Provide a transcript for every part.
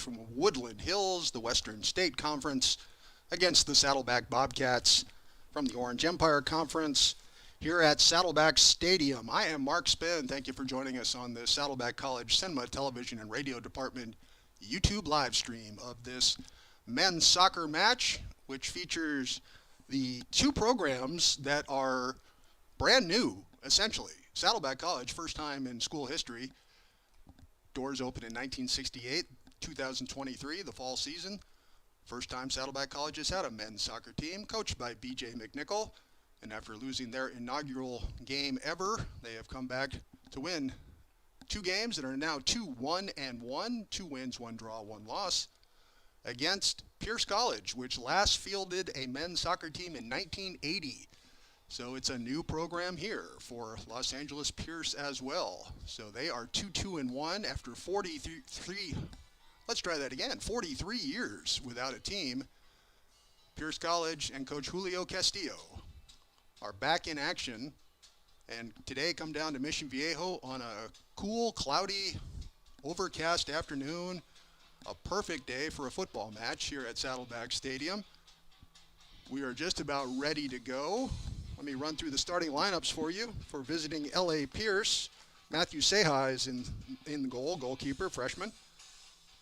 from Woodland Hills, the Western State Conference, against the Saddleback Bobcats from the Orange Empire Conference here at Saddleback Stadium. I am Mark Spinn. Thank you for joining us on the Saddleback College Cinema, Television, and Radio Department YouTube live stream of this men's soccer match, which features the two programs that are brand new, essentially. Saddleback College, first time in school history. Doors opened in 1968, 2023, the fall season. First time Saddleback College has had a men's soccer team, coached by B.J. McNichol. And after losing their inaugural game ever, they have come back to win two games that are now 2-1-1, 2 wins, 1 draw, 1 loss, against Pierce College, which last fielded a men's soccer team in 1980. So it's a new program here for Los Angeles Pierce as well. So they are 2-2-1 after 43 years without a team. Pierce College and Coach Julio Castillo are back in action, and today come down to Mission Viejo on a cool, cloudy, overcast afternoon. A perfect day for a football match here at Saddleback Stadium. We are just about ready to go. Let me run through the starting lineups for you. For visiting L.A. Pierce, Matthew Seha is in the goal, goalkeeper, freshman.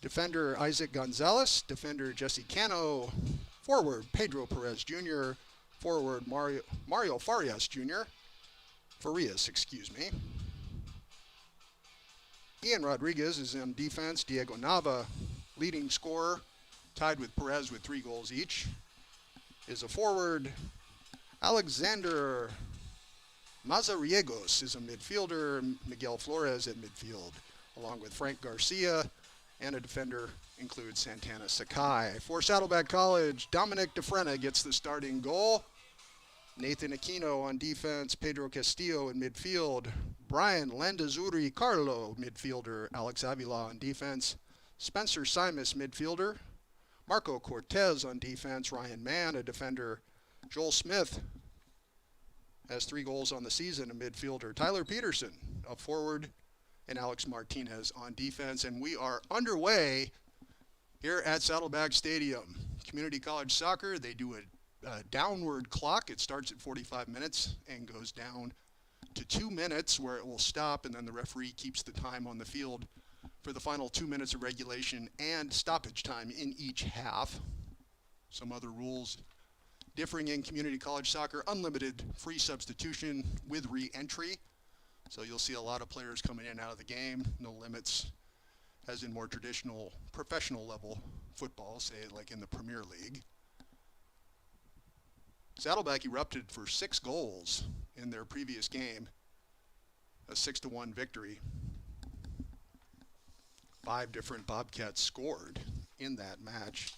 Defender Isaac Gonzalez, defender Jesse Cano, forward Pedro Perez Jr., forward Mario Farias, excuse me. Ian Rodriguez is in defense. Diego Nava, leading scorer, tied with Perez with 3 goals each, is a forward. Alexander Mazariegos is a midfielder. Miguel Flores at midfield, along with Frank Garcia, and a defender includes Santana Sakai. For Saddleback College, Dominic DeFrena gets the starting goal. Nathan Aquino on defense, Pedro Castillo in midfield, Brian Landazuri Carlo, midfielder, Alex Avila on defense, Spencer Simus, midfielder, Marco Cortez on defense, Ryan Mann, a defender, Joel Smith has 3 goals on the season, a midfielder, Tyler Peterson, a forward, and Alex Martinez on defense. And we are underway here at Saddleback Stadium. Community College Soccer, they do a downward clock. It starts at 45 minutes and goes down to 2 minutes where it will stop, and then the referee keeps the time on the field for the final 2 minutes of regulation and stoppage time in each half. Some other rules differing in community college soccer: unlimited free substitution with re-entry. So you'll see a lot of players coming in and out of the game. No limits, as in more traditional professional level football, say like in the Premier League. Saddleback erupted for 6 goals in their previous game, a 6-1 victory. 5 different Bobcats scored in that match,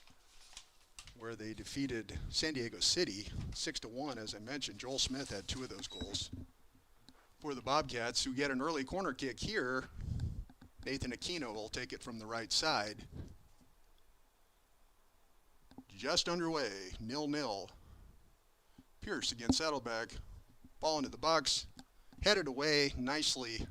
where they defeated San Diego City 6-1. As I mentioned, Joel Smith had 2 of those goals. For the Bobcats, who get an early corner kick here, Nathan Aquino will take it from the right side. Just underway, 0-0. Pierce against Saddleback. Ball into the box, headed away nicely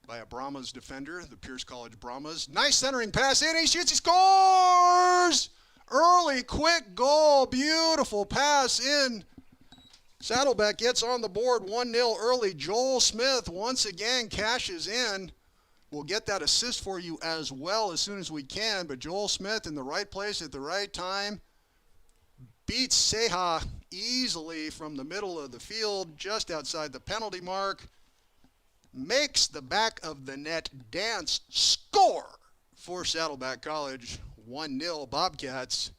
by a Brahmas defender, the Pierce College Brahmas. Nice centering pass in, he shoots, he scores! Early, quick goal, beautiful pass in. Saddleback gets on the board 1-0 early. Joel Smith once again cashes in. We'll get that assist for you as well as soon as we can, but Joel Smith in the right place at the right time beats Seha easily from the middle of the field, just outside the penalty mark. Makes the back of the net dance, score for Saddleback College. 1-0 Bobcats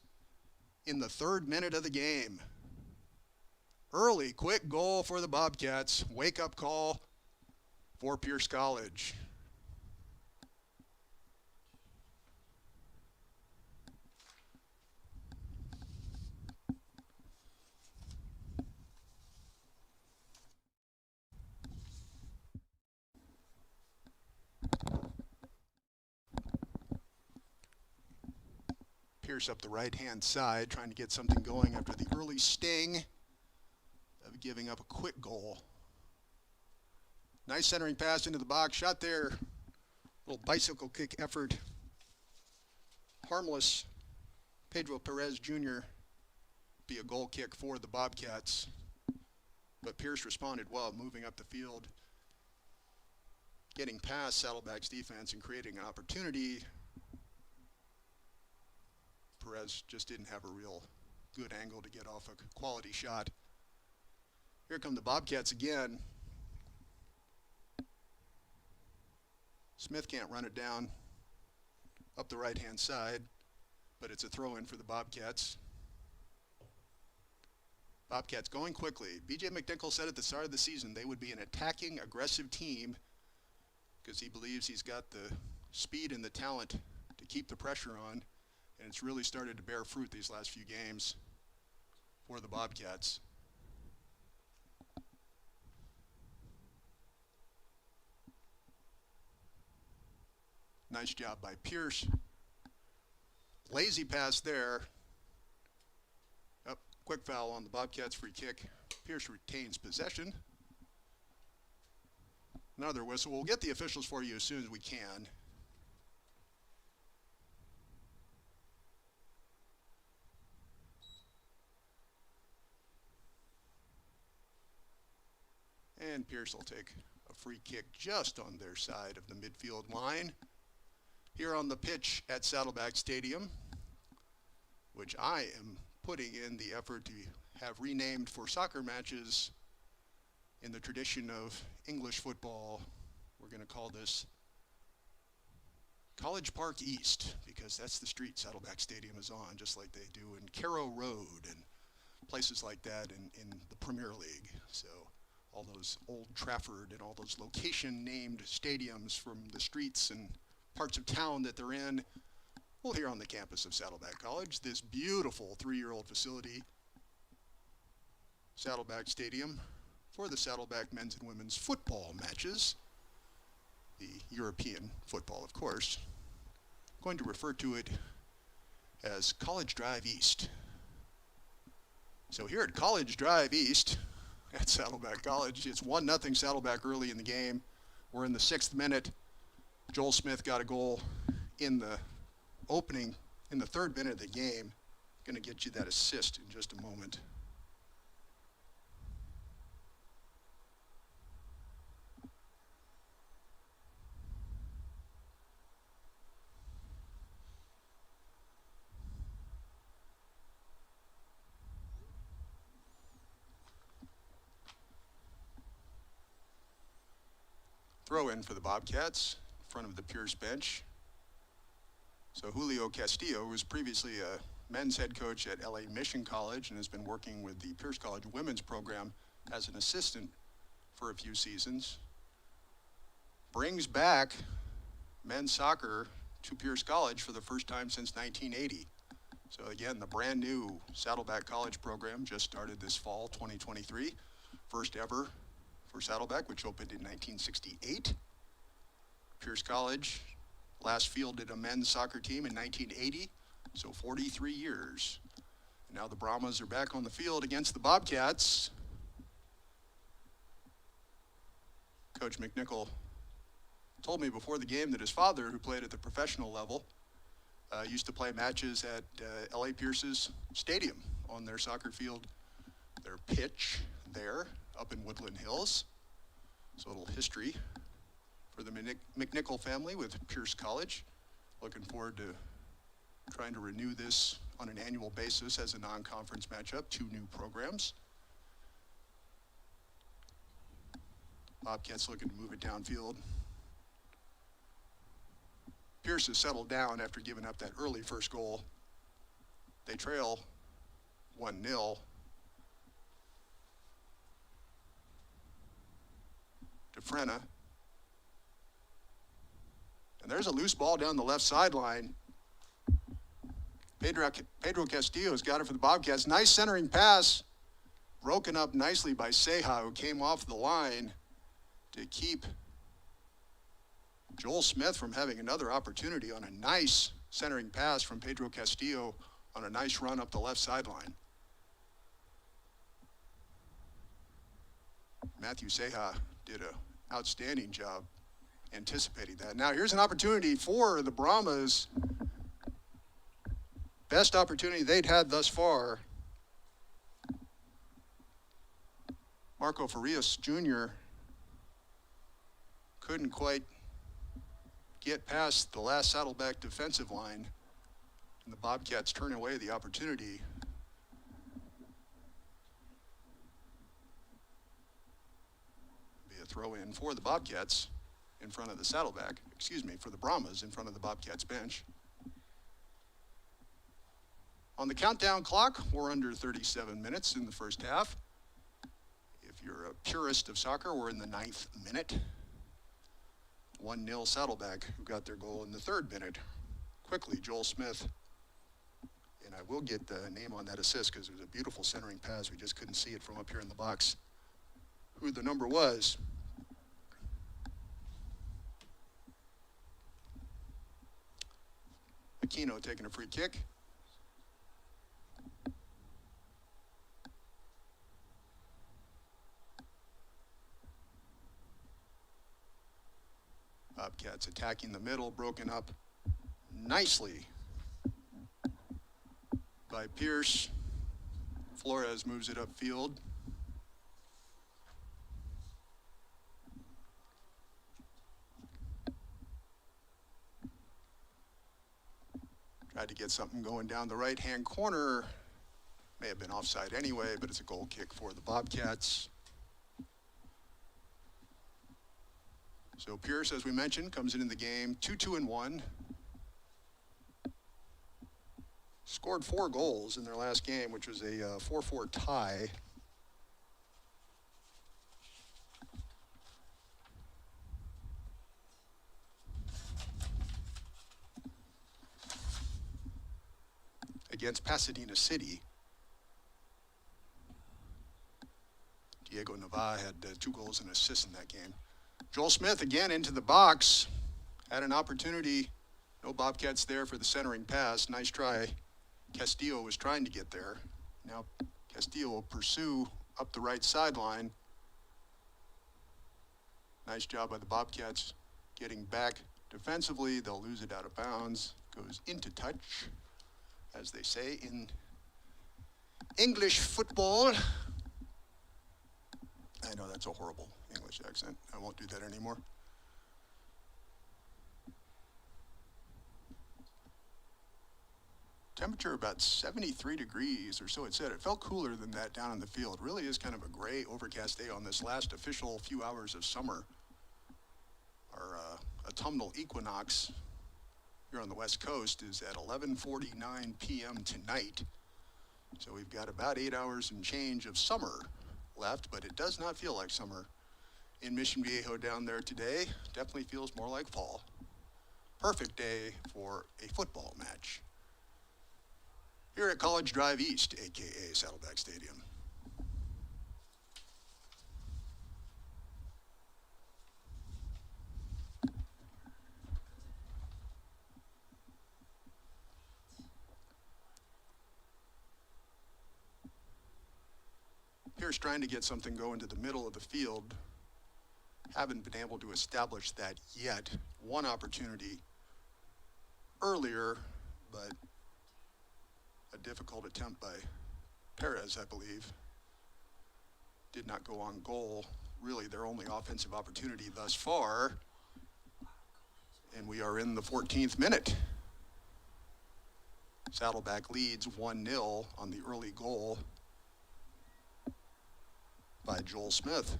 in the 3rd minute of the game. Early, quick goal for the Bobcats. Wake-up call for Pierce College. Pierce up the right-hand side, trying to get something going after the early sting of giving up a quick goal. Nice centering pass into the box, shot there. Little bicycle kick effort harmless Pedro Perez Jr. be a goal kick for the Bobcats. But Pierce responded well, moving up the field, getting past Saddleback's defense and creating an opportunity. Perez just didn't have a real good angle to get off a quality shot. Here come the Bobcats again. Smith can't run it down up the right-hand side, but it's a throw-in for the Bobcats. Bobcats going quickly. B.J. McNichol said at the start of the season they would be an attacking, aggressive team because he believes he's got the speed and the talent to keep the pressure on, and it's really started to bear fruit these last few games for the Bobcats. Nice job by Pierce. Lazy pass there. Quick foul on the Bobcats, free kick. Pierce retains possession. Another whistle. We'll get the officials for you as soon as we can. And Pierce will take a free kick just on their side of the midfield line. Here on the pitch at Saddleback Stadium, which I am putting in the effort to have renamed for soccer matches in the tradition of English football. We're going to call this College Park East, because that's the street Saddleback Stadium is on, just like they do in Carrow Road and places like that in the Premier League. So all those Old Trafford and all those location-named stadiums from the streets and parts of town that they're in. Well, here on the campus of Saddleback College, this beautiful 3-year-old facility, Saddleback Stadium, for the Saddleback men's and women's football matches. The European football, of course. I'm going to refer to it as College Drive East. So here at College Drive East at Saddleback College, it's 1-0 Saddleback early in the game. We're in the 6th minute. Joel Smith got a goal in the opening, in the 3rd minute of the game. Going to get you that assist in just a moment. Throw in for the Bobcats, in front of the Pierce bench. So Julio Castillo, who was previously a men's head coach at LA Mission College and has been working with the Pierce College women's program as an assistant for a few seasons, brings back men's soccer to Pierce College for the first time since 1980. So again, the brand new Saddleback College program just started this fall, 2023. First ever for Saddleback, which opened in 1968. Pierce College last fielded a men's soccer team in 1980, so 43 years. And now the Brahmas are back on the field against the Bobcats. Coach McNichol told me before the game that his father, who played at the professional level, used to play matches at LA Pierce's stadium on their soccer field, their pitch there up in Woodland Hills. So a little history for the McNichol family with Pierce College. Looking forward to trying to renew this on an annual basis as a non-conference matchup, 2 new programs. Bobcats looking to move it downfield. Pierce has settled down after giving up that early first goal. They trail 1-0. DeFrena. And there's a loose ball down the left sideline. Pedro Castillo's got it for the Bobcats. Nice centering pass. Broken up nicely by Ceja, who came off the line to keep Joel Smith from having another opportunity on a nice centering pass from Pedro Castillo on a nice run up the left sideline. Matthew Ceja did an outstanding job anticipating that. Now here's an opportunity for the Brahmas Best opportunity they'd had thus far. Marco Farias Jr. couldn't quite get past the last Saddleback defensive line, and the Bobcats turn away the opportunity. Be a throw in for the Bobcats in front of the Saddleback, for the Brahmas in front of the Bobcats bench. On the countdown clock, we're under 37 minutes in the first half. If you're a purist of soccer, we're in the 9th minute. 1-0 Saddleback, who got their goal in the 3rd minute. Quickly, Joel Smith. And I will get the name on that assist because it was a beautiful centering pass. We just couldn't see it from up here in the box. Who the number was. Aquino taking a free kick. Bobcats attacking the middle, broken up nicely by Pierce. Flores moves it upfield. Tried to get something going down the right-hand corner. May have been offside anyway, but it's a goal kick for the Bobcats. So Pierce, as we mentioned, comes into the game 2-2-1. Scored 4 goals in their last game, which was a 4-4 tie. Against Pasadena City. Diego Nava had 2 goals and assists in that game. Joel Smith again into the box. Had an opportunity. No Bobcats there for the centering pass. Nice try. Castillo was trying to get there. Now Castillo will pursue up the right sideline. Nice job by the Bobcats getting back defensively. They'll lose it out of bounds. Goes into touch, as they say in English football. I know that's a horrible English accent. I won't do that anymore. Temperature about 73 degrees or so it said. It felt cooler than that down in the field. Really is kind of a gray, overcast day on this last official few hours of summer. Our autumnal equinox here on the West Coast is at 11:49 p.m. tonight. So we've got about 8 hours and change of summer left, but it does not feel like summer in Mission Viejo down there today. Definitely feels more like fall. Perfect day for a football match here at College Drive East, aka Saddleback Stadium. Pierce trying to get something going to the middle of the field. Haven't been able to establish that yet. One opportunity earlier, but a difficult attempt by Perez, I believe. Did not go on goal. Really their only offensive opportunity thus far. And we are in the 14th minute. Saddleback leads 1-0 on the early goal by Joel Smith.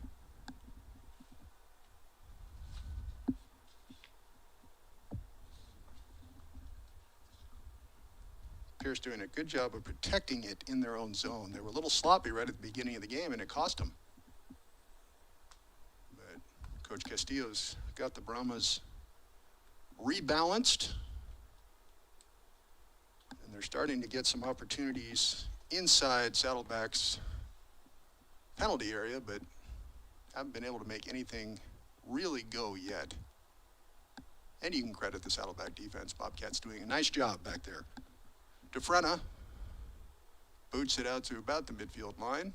Pierce doing a good job of protecting it in their own zone. They were a little sloppy right at the beginning of the game, and it cost them. But Coach Castillo's got the Brahmas rebalanced, and they're starting to get some opportunities inside Saddleback's penalty area, but haven't been able to make anything really go yet. And you can credit the Saddleback defense. Bobcats doing a nice job back there. DeFrena boots it out to about the midfield line.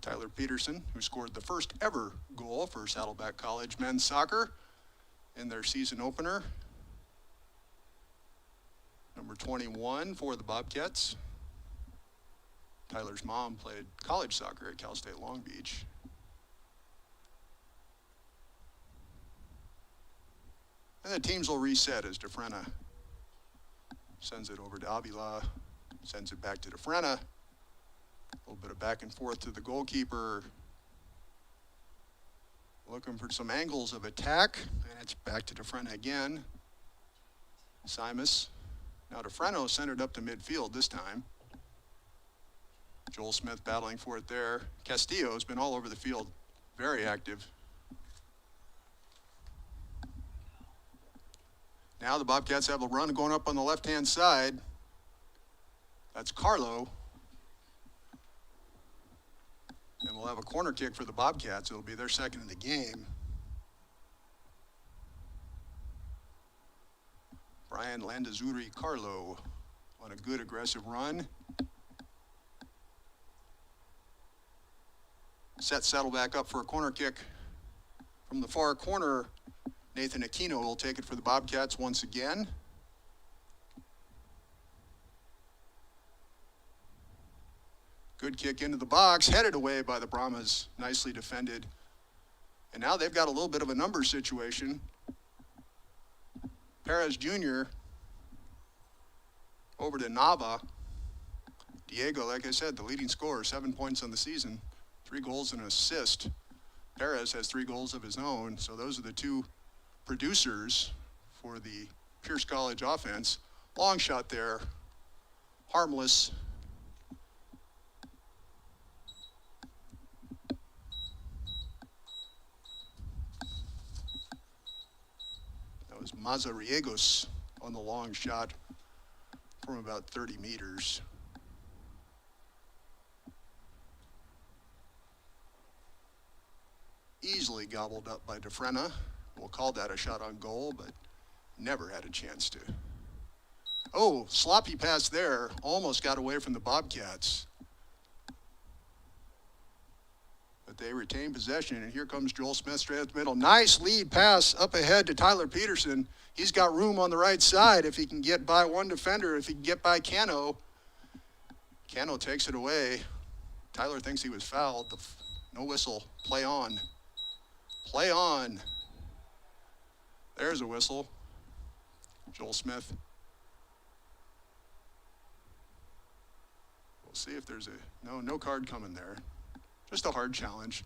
Tyler Peterson, who scored the first ever goal for Saddleback College men's soccer in their season opener, Number 21 for the Bobcats. Tyler's mom played college soccer at Cal State Long Beach. And the teams will reset as DeFrena sends it over to Avila, sends it back to DeFrena. A little bit of back and forth to the goalkeeper. Looking for some angles of attack, and it's back to DeFrena again. Simus. Now DeFreno centered up to midfield this time. Joel Smith battling for it there. Castillo's been all over the field, very active. Now the Bobcats have a run going up on the left-hand side. That's Carlo. And we'll have a corner kick for the Bobcats. It'll be their second in the game. Brian Landazuri Carlo on a good aggressive run. Set Saddleback up for a corner kick from the far corner. Nathan Aquino will take it for the Bobcats once again. Good kick into the box, headed away by the Brahmas, nicely defended. And now they've got a little bit of a numbers situation. Perez Jr. over to Nava. Diego, like I said, the leading scorer, 7 points on the season, 3 goals and an assist. Perez has 3 goals of his own, so those are the two producers for the Pierce College offense. Long shot there, harmless. That was Mazariegos on the long shot from about 30 meters. Easily gobbled up by DeFrena. We'll call that a shot on goal, but never had a chance to. Oh, sloppy pass there. Almost got away from the Bobcats. But they retain possession, and here comes Joel Smith straight up the middle. Nice lead pass up ahead to Tyler Peterson. He's got room on the right side if he can get by one defender, if he can get by Cano. Cano takes it away. Tyler thinks he was fouled. No whistle. Play on. Play on. There's a whistle. Joel Smith. We'll see if there's no card coming there. Just a hard challenge.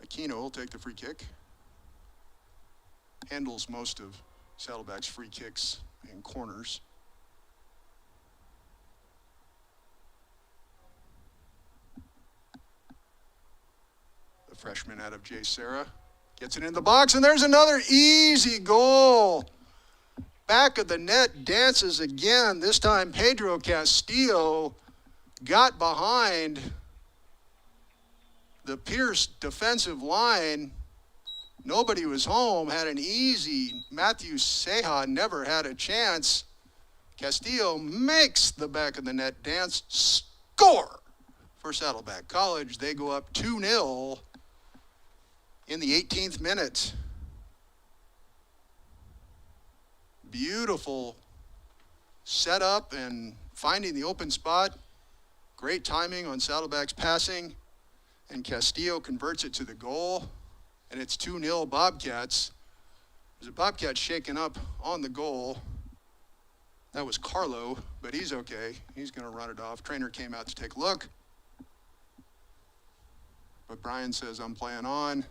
Aquino will take the free kick. Handles most of Saddleback's free kicks and corners. The freshman out of J. Serra gets it in the box, and there's another easy goal. Back of the net dances again. This time Pedro Castillo got behind the Pierce defensive line. Nobody was home, had an easy. Matthew Seja never had a chance. Castillo makes the back of the net dance. Score for Saddleback College. They go up 2-0 in the 18th minute. Beautiful setup and finding the open spot. Great timing on Saddleback's passing. And Castillo converts it to the goal. And it's 2-0 Bobcats. There's a Bobcat shaken up on the goal. That was Carlo, but he's okay. He's going to run it off. Trainer came out to take a look. But Brian says, I'm playing on.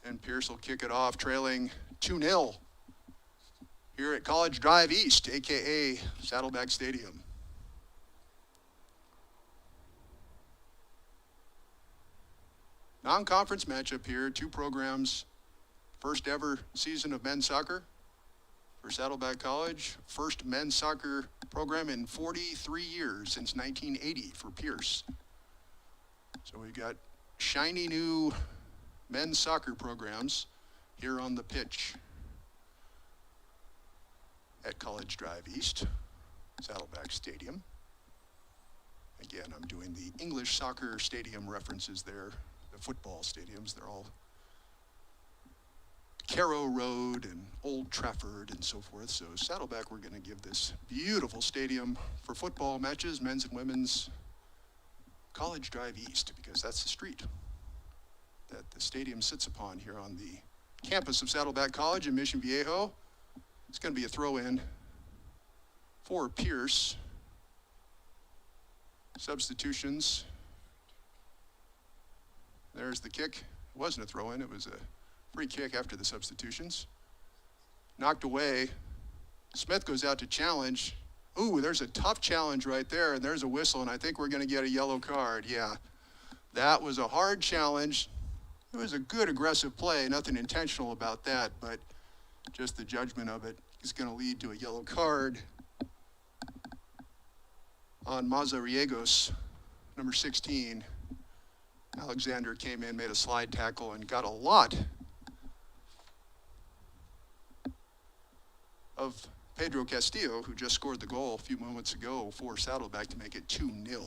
And Pierce will kick it off, trailing 2-0 here at College Drive East, a.k.a. Saddleback Stadium. Non-conference matchup here, 2 programs, first ever season of men's soccer for Saddleback College, first men's soccer program in 43 years, since 1980 for Pierce. So we've got shiny new men's soccer programs here on the pitch at College Drive East, Saddleback Stadium. Again, I'm doing the English soccer stadium references there, the football stadiums, they're all Carrow Road and Old Trafford and so forth. So Saddleback, we're going to give this beautiful stadium for football matches, men's and women's, College Drive East, because that's the street that the stadium sits upon here on the campus of Saddleback College in Mission Viejo. It's going to be a throw-in for Pierce. Substitutions. There's the kick. It wasn't a throw-in, it was a free kick after the substitutions. Knocked away. Smith goes out to challenge. Ooh, there's a tough challenge right there, and there's a whistle, and I think we're going to get a yellow card. Yeah, that was a hard challenge. It was a good aggressive play, nothing intentional about that, but just the judgment of it is going to lead to a yellow card on Mazariegos, number 16. Alexander came in, made a slide tackle, and got a lot of Pedro Castillo, who just scored the goal a few moments ago for Saddleback to make it 2-0.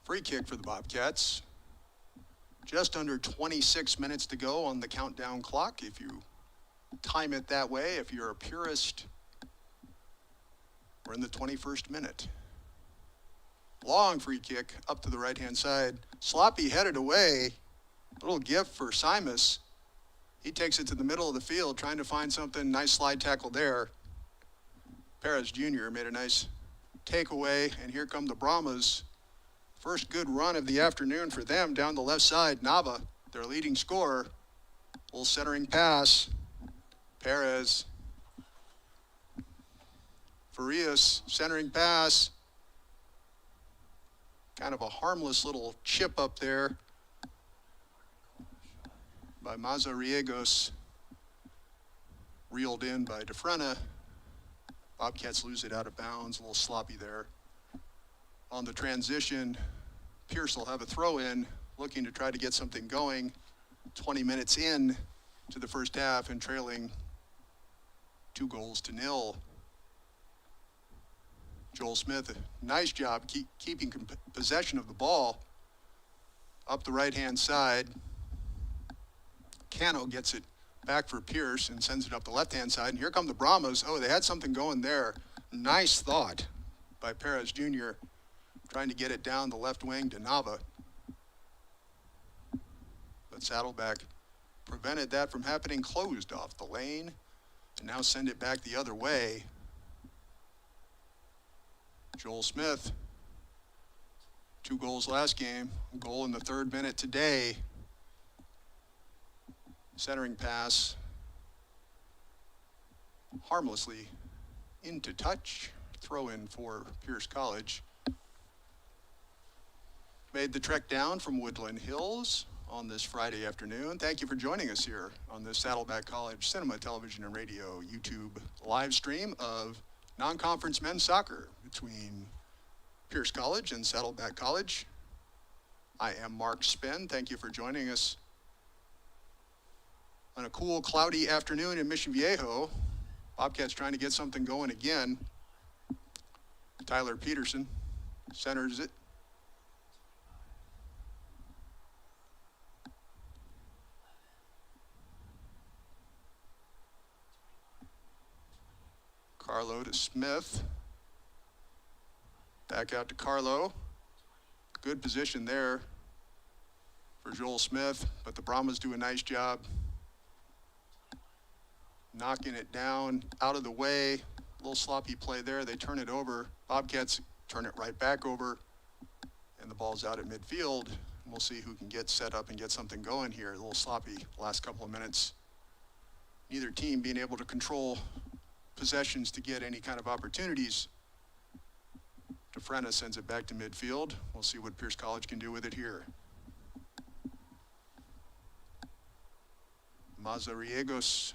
Free kick for the Bobcats. Just under 26 minutes to go on the countdown clock. If you time it that way, if you're a purist, we're in the 21st minute. Long free kick up to the right-hand side. Sloppy headed away. A little gift for Simus. He takes it to the middle of the field, trying to find something. Nice slide tackle there. Perez Jr. made a nice takeaway, and here come the Brahmas. First good run of the afternoon for them down the left side. Nava, their leading scorer. Little centering pass. Perez. Farias, centering pass. Kind of a harmless little chip up there by Mazariegos. Reeled in by DeFrena. Bobcats lose it out of bounds, a little sloppy there. On the transition, Pierce will have a throw-in, looking to try to get something going. 20 minutes in to the first half and trailing 2-0. Joel Smith, a nice job keeping possession of the ball up the right-hand side. Cano gets it back for Pierce and sends it up the left-hand side. And here come the Brahmas. Oh, they had something going there. Nice thought by Perez Jr., trying to get it down the left wing to Nava. But Saddleback prevented that from happening, closed off the lane, and now send it back the other way. Joel Smith, 2 goals last game, a goal in the 3rd minute today. Centering pass, harmlessly into touch, throw in for Pierce College. Made the trek down from Woodland Hills on this Friday afternoon. Thank you for joining us here on this Saddleback College Cinema, Television, and Radio YouTube live stream of non-conference men's soccer between Pierce College and Saddleback College. I am Mark Spinn. Thank you for joining us on a cool, cloudy afternoon in Mission Viejo. Bobcats trying to get something going again. Tyler Peterson centers it. Carlo to Smith. Back out to Carlo. Good position there for Joel Smith, but the Brahmas do a nice job knocking it down out of the way. A little sloppy play there. They turn it over. Bobcats turn it right back over, and the ball's out at midfield. We'll see who can get set up and get something going here. A little sloppy last couple of minutes. Neither team being able to control possessions to get any kind of opportunities. DeFrena sends it back to midfield. We'll see what Pierce College can do with it here. Mazariegos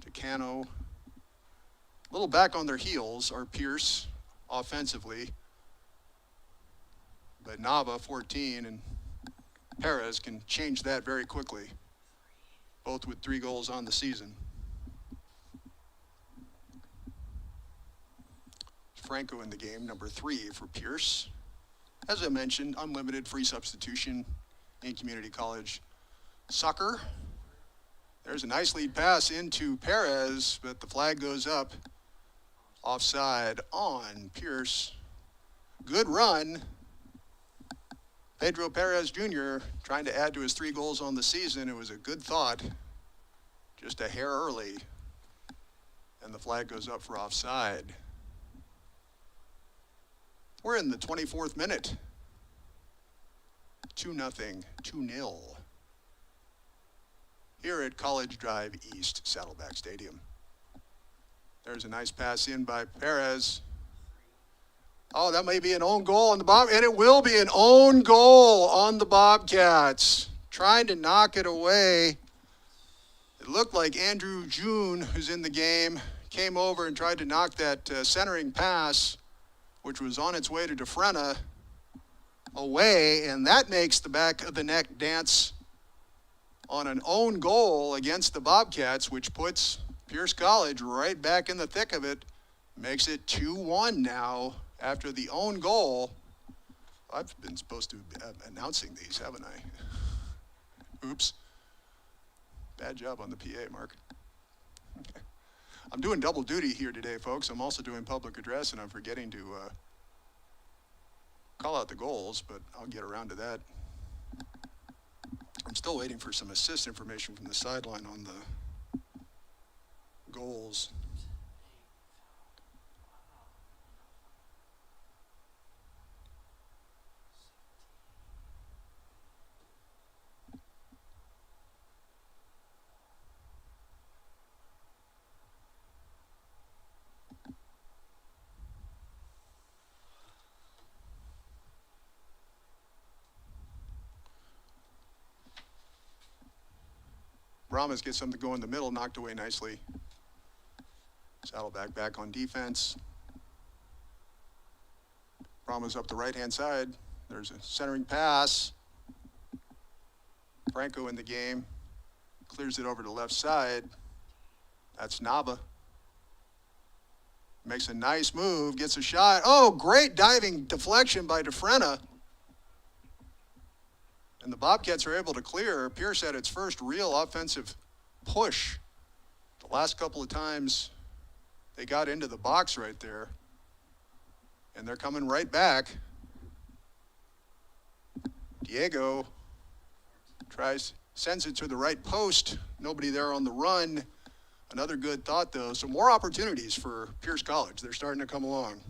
to Cano. A little back on their heels are Pierce offensively. But Nava, 14, and Perez can change that very quickly, both with 3 goals on the season. Franco in the game, number 3 for Pierce. As I mentioned, unlimited free substitution in community college soccer. There's a nice lead pass into Perez, but the flag goes up. Offside on Pierce. Good run. Pedro Perez Jr. trying to add to his 3 goals on the season. It was a good thought, just a hair early, and the flag goes up for offside. We're in the 24th minute. 2-0, 2-0. Here at College Drive East, Saddleback Stadium. There's a nice pass in by Perez. Oh, that may be an own goal on the and it will be an own goal on the Bobcats. Trying to knock it away. It looked like Andrew June, who's in the game, came over and tried to knock that centering pass, which was on its way to DeFrena, away, and that makes the back of the neck dance on an own goal against the Bobcats, which puts Pierce College right back in the thick of it. Makes it 2-1 now after the own goal. I've been supposed to be announcing these, haven't I? Oops. Bad job on the PA, Mark. I'm doing double duty here today, folks. I'm also doing public address, and I'm forgetting to call out the goals, but I'll get around to that. I'm still waiting for some assist information from the sideline on the goals. Brahmas gets something going in the middle, knocked away nicely. Saddleback back on defense. Brahmas up the right-hand side. There's a centering pass. Franco in the game. Clears it over to the left side. That's Nava. Makes a nice move, gets a shot. Oh, great diving deflection by DeFrena. And the Bobcats are able to clear. Pierce had its first real offensive push. The last couple of times they got into the box right there. And they're coming right back. Diego sends it to the right post. Nobody there on the run. Another good thought, though. So more opportunities for Pierce College. They're starting to come along.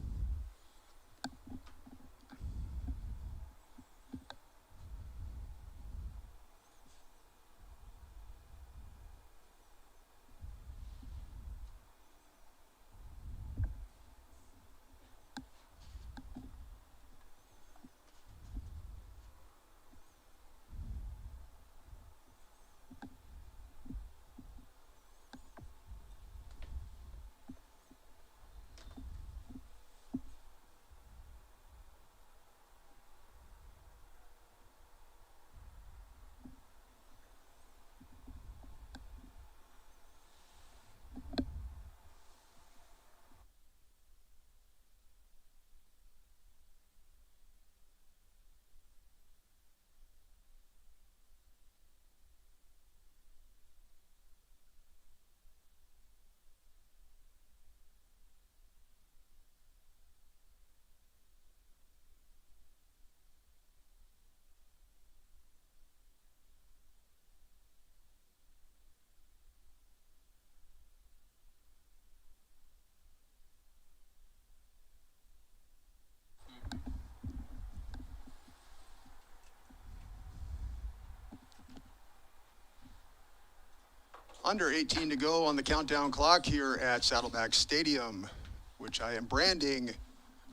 Under 18 to go on the countdown clock here at Saddleback Stadium, which I am branding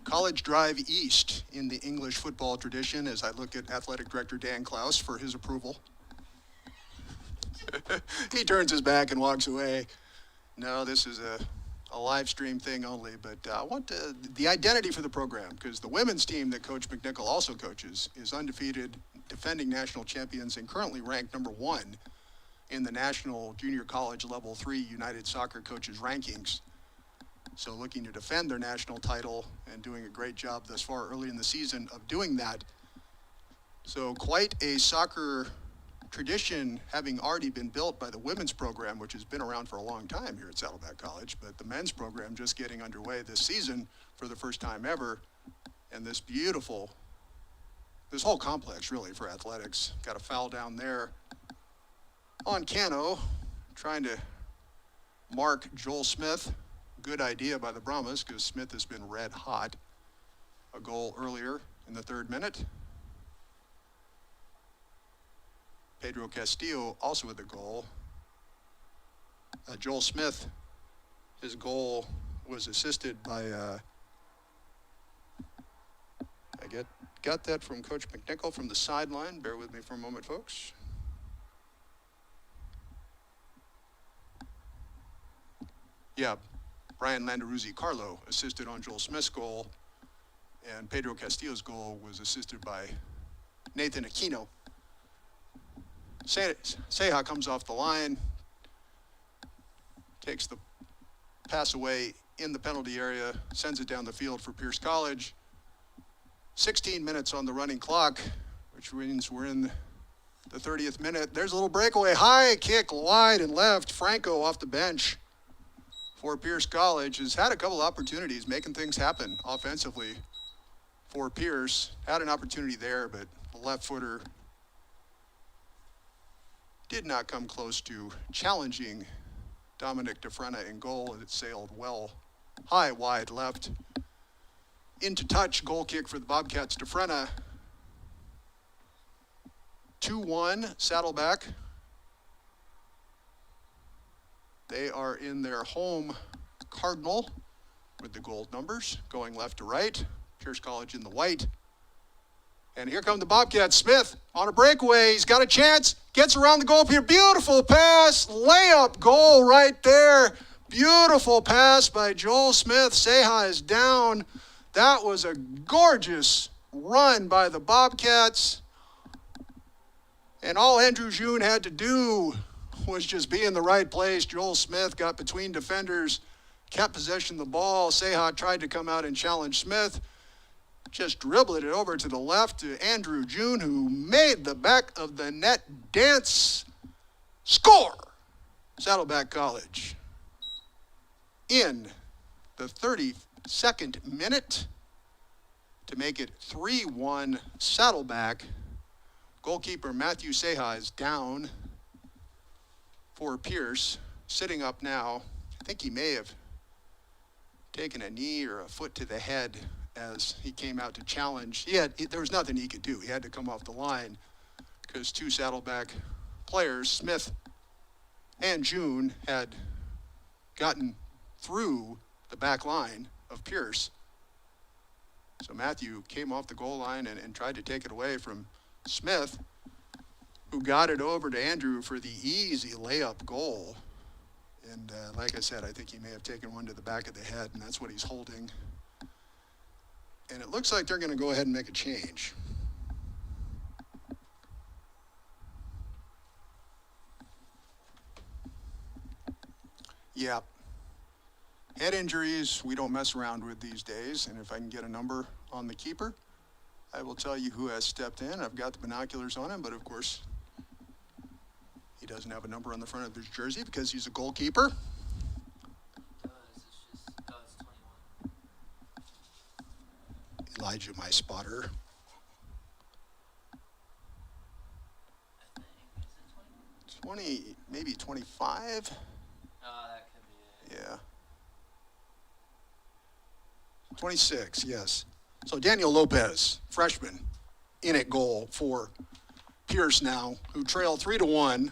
College Drive East in the English football tradition as I look at Athletic Director Dan Klaus for his approval. He turns his back and walks away. No, this is a live stream thing only, but I want the identity for the program, because the women's team that Coach McNichol also coaches is undefeated, defending national champions and currently ranked number 1 in the National Junior College Level 3 United Soccer Coaches Rankings. So looking to defend their national title and doing a great job thus far early in the season of doing that. So quite a soccer tradition having already been built by the women's program, which has been around for a long time here at Saddleback College, but the men's program just getting underway this season for the first time ever. And this whole complex really for athletics. Got a foul down there on Cano, trying to mark Joel Smith. Good idea by the Brahmas because Smith has been red hot. A goal earlier in the 3rd minute. Pedro Castillo also with a goal. Joel Smith, his goal was assisted by, I got that from Coach McNichol from the sideline. Bear with me for a moment, folks. Yeah, Brian Landaruzzi Carlo assisted on Joel Smith's goal, and Pedro Castillo's goal was assisted by Nathan Aquino. Ceja comes off the line, takes the pass away in the penalty area, sends it down the field for Pierce College. 16 minutes on the running clock, which means we're in the 30th minute. There's a little breakaway, high kick wide and left. Franco off the bench for Pierce College has had a couple opportunities making things happen offensively for Pierce. Had an opportunity there, but the left footer did not come close to challenging Dominic DeFrena in goal. It sailed well high, wide left. Into touch, goal kick for the Bobcats. DeFrena. 2-1, Saddleback. They are in their home cardinal with the gold numbers, going left to right. Pierce College in the white. And here come the Bobcats. Smith on a breakaway. He's got a chance. Gets around the goal here. Beautiful pass. Layup goal right there. Beautiful pass by Joel Smith. Ceja is down. That was a gorgeous run by the Bobcats. And all Andrew June had to do was just be in the right place. Joel Smith got between defenders, kept possession of the ball. Ceja tried to come out and challenge Smith. Just dribbled it over to the left to Andrew June, who made the back of the net dance. Score! Saddleback College. In the 32nd minute to make it 3-1 Saddleback. Goalkeeper Matthew Ceja is down for Pierce. Sitting up now. I think he may have taken a knee or a foot to the head as he came out to challenge. There was nothing he could do. He had to come off the line because 2 Saddleback players, Smith and June, had gotten through the back line of Pierce. So Matthew came off the goal line and tried to take it away from Smith, who got it over to Andrew for the easy layup goal. And like I said, I think he may have taken one to the back of the head, and that's what he's holding. And it looks like they're going to go ahead and make a change. Yeah. Head injuries, we don't mess around with these days. And if I can get a number on the keeper, I will tell you who has stepped in. I've got the binoculars on him, but of course, he doesn't have a number on the front of his jersey because he's a goalkeeper. Elijah, my spotter. I think, 20, maybe 25? That could be it. Yeah. 26, yes. So Daniel Lopez, freshman, in at goal for Pierce now, who trailed 3-1.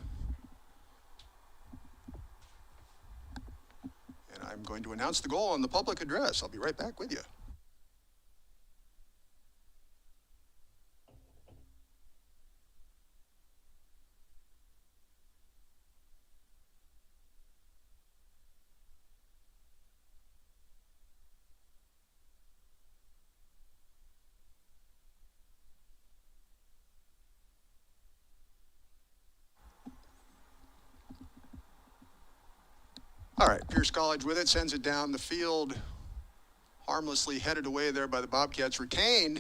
And I'm going to announce the goal on the public address. I'll be right back with you. All right, Pierce College with it, sends it down the field. Harmlessly headed away there by the Bobcats, retained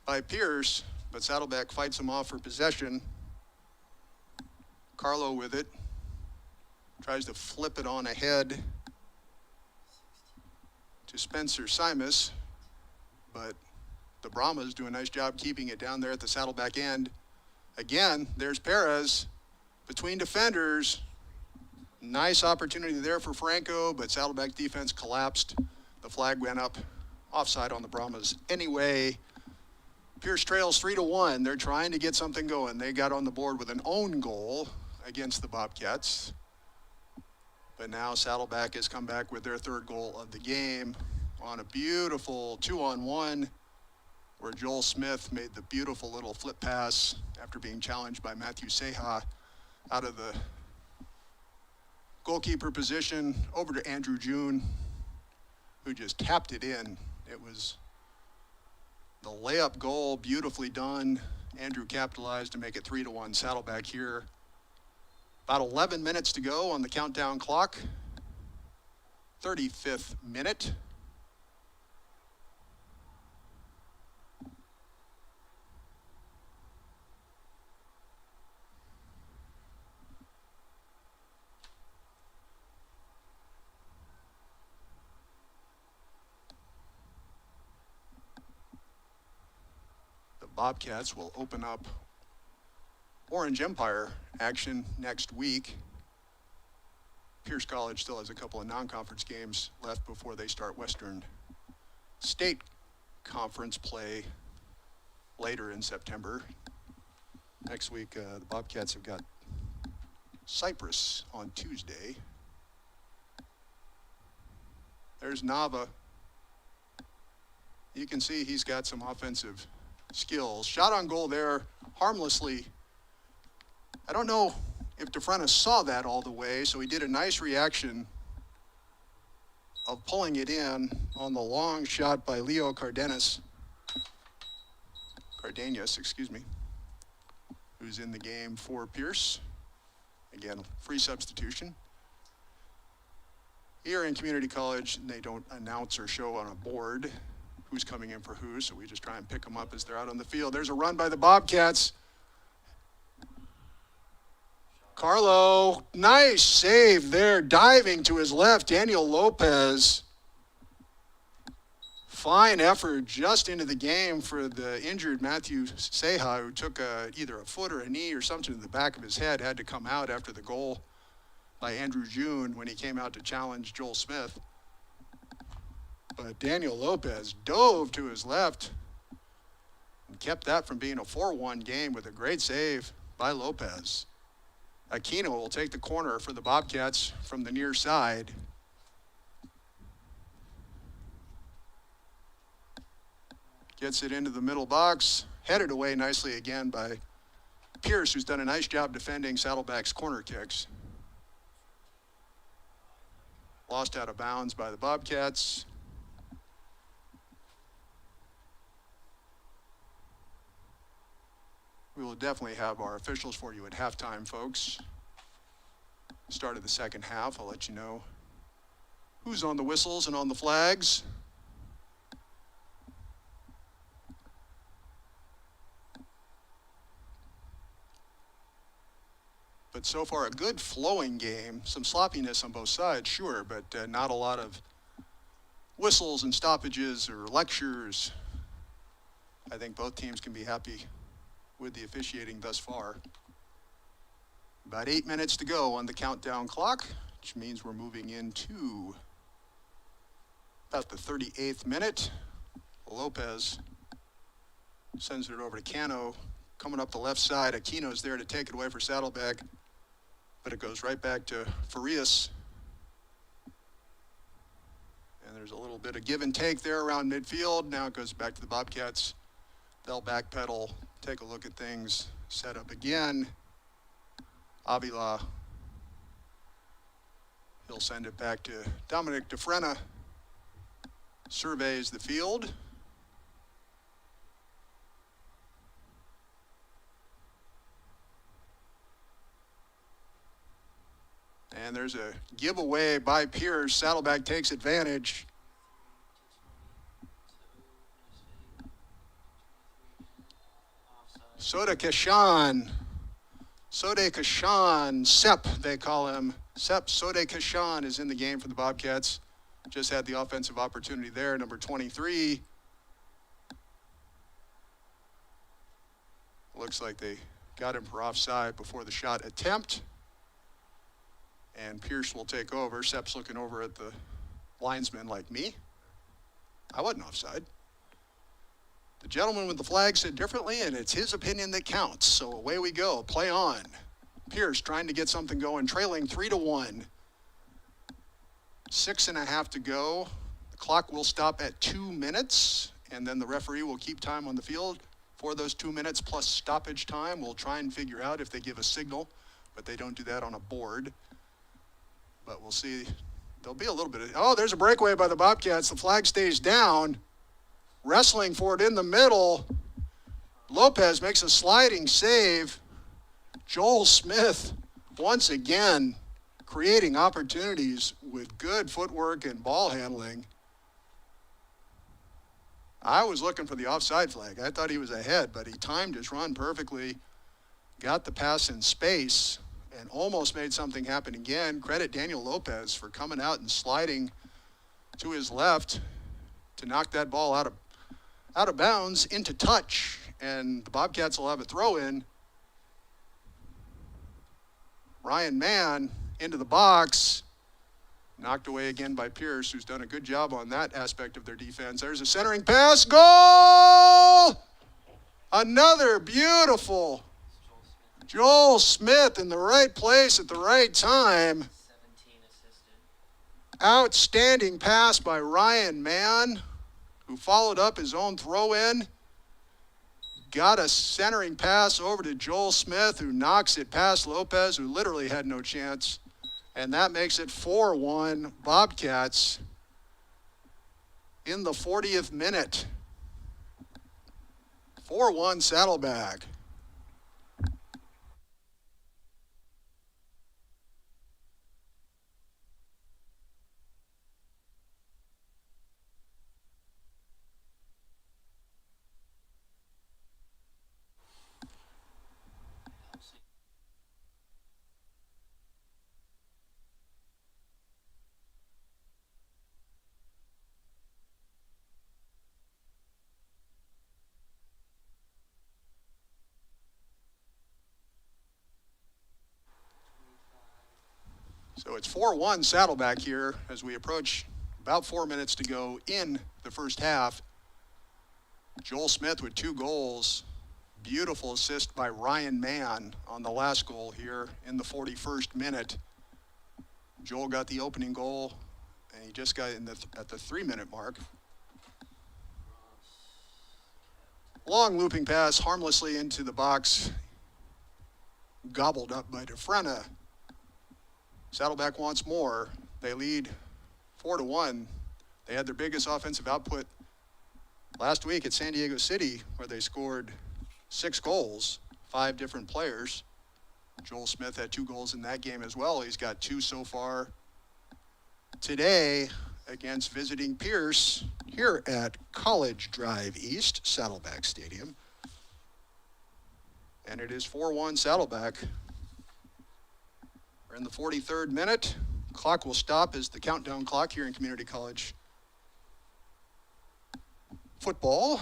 by Pierce, but Saddleback fights him off for possession. Carlo with it, tries to flip it on ahead to Spencer Simus, but the Brahmas do a nice job keeping it down there at the Saddleback end. Again, there's Perez between defenders. Nice opportunity there for Franco, but Saddleback defense collapsed. The flag went up, offside on the Brahmas. Anyway, Pierce trails 3-1. They're trying to get something going. They got on the board with an own goal against the Bobcats. But now Saddleback has come back with their third goal of the game on a beautiful 2-on-1 where Joel Smith made the beautiful little flip pass after being challenged by Matthew Seha out of the goalkeeper position over to Andrew June, who just tapped it in. It was the layup goal, beautifully done. Andrew capitalized to make it 3-1 Saddleback here. About 11 minutes to go on the countdown clock. 35th minute. Bobcats will open up Orange Empire action next week. Pierce College still has a couple of non-conference games left before they start Western State Conference play later in September. Next week, the Bobcats have got Cyprus on Tuesday. There's Nava. You can see he's got some offensive skills. Shot on goal there, harmlessly. I don't know if DeFrena saw that all the way, so he did a nice reaction of pulling it in on the long shot by Leo Cardenas, who's in the game for Pierce. Again, free substitution. Here in community college, they don't announce or show on a board who's coming in for who, so we just try and pick them up as they're out on the field. There's a run by the Bobcats. Carlo, nice save there, diving to his left, Daniel Lopez. Fine effort just into the game for the injured Matthew Seha, who took either a foot or a knee or something to the back of his head, had to come out after the goal by Andrew June when he came out to challenge Joel Smith. But Daniel Lopez dove to his left and kept that from being a 4-1 game with a great save by Lopez. Aquino will take the corner for the Bobcats from the near side. Gets it into the middle box, headed away nicely again by Pierce, who's done a nice job defending Saddleback's corner kicks. Lost out of bounds by the Bobcats. We will definitely have our officials for you at halftime, folks. Start of the second half, I'll let you know who's on the whistles and on the flags. But so far, a good flowing game. Some sloppiness on both sides, sure, but not a lot of whistles and stoppages or lectures. I think both teams can be happy with the officiating thus far. About 8 minutes to go on the countdown clock, which means we're moving into about the 38th minute. Lopez sends it over to Cano. Coming up the left side, Aquino's there to take it away for Saddleback, but it goes right back to Farias. And there's a little bit of give and take there around midfield. Now it goes back to the Bobcats. They'll backpedal, take a look at things, set up again. Avila, he'll send it back to Dominic DeFrena. Surveys the field. And there's a giveaway by Pierce. Saddleback takes advantage. Sode Kashan, Sep, they call him. Sep Sode Kashan is in the game for the Bobcats. Just had the offensive opportunity there, number 23. Looks like they got him for offside before the shot attempt. And Pierce will take over. Sep's looking over at the linesman like me. I wasn't offside. The gentleman with the flag said differently, and it's his opinion that counts. So away we go. Play on. Pierce trying to get something going, trailing 3-1. 6.5 to go. The clock will stop at 2 minutes, and then the referee will keep time on the field for those 2 minutes plus stoppage time. We'll try and figure out if they give a signal, but they don't do that on a board. But we'll see. There'll be a little bit of, oh, there's a breakaway by the Bobcats. The flag stays down. Wrestling for it in the middle. Lopez makes a sliding save. Joel Smith, once again, creating opportunities with good footwork and ball handling. I was looking for the offside flag. I thought he was ahead, but he timed his run perfectly, got the pass in space, and almost made something happen again. Credit Daniel Lopez for coming out and sliding to his left to knock that ball out of bounds into touch, and the Bobcats will have a throw-in. Ryan Mann into the box, knocked away again by Pierce, who's done a good job on that aspect of their defense. There's a centering pass, goal! Another beautiful Joel Smith in the right place at the right time. 17 assisted. Outstanding pass by Ryan Mann, who followed up his own throw-in. Got a centering pass over to Joel Smith, who knocks it past Lopez, who literally had no chance. And that makes it 4-1 Bobcats in the 40th minute. 4-1 Saddleback. So it's 4-1 Saddleback here as we approach about 4 minutes to go in the first half. Joel Smith with 2 goals. Beautiful assist by Ryan Mann on the last goal here in the 41st minute. Joel got the opening goal, and he just got in at the 3-minute mark. Long looping pass harmlessly into the box. Gobbled up by DeFrena. Saddleback wants more. They lead 4-1. They had their biggest offensive output last week at San Diego City, where they scored 6 goals, 5 different players. Joel Smith had 2 goals in that game as well. He's got 2 so far today against visiting Pierce here at College Drive East, Saddleback Stadium. And it is 4-1 Saddleback. We're in the 43rd minute. Clock will stop as the countdown clock here in Community College football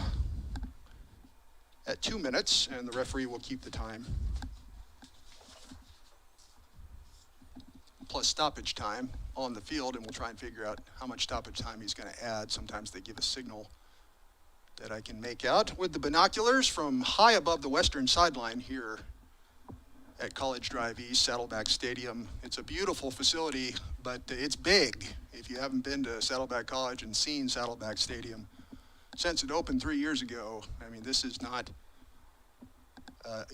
at 2 minutes, and the referee will keep the time. Plus stoppage time on the field, and we'll try and figure out how much stoppage time he's going to add. Sometimes they give a signal that I can make out with the binoculars from high above the western sideline here at College Drive East, Saddleback Stadium. It's a beautiful facility, but it's big. If you haven't been to Saddleback College and seen Saddleback Stadium since it opened 3 years ago, I mean, this is not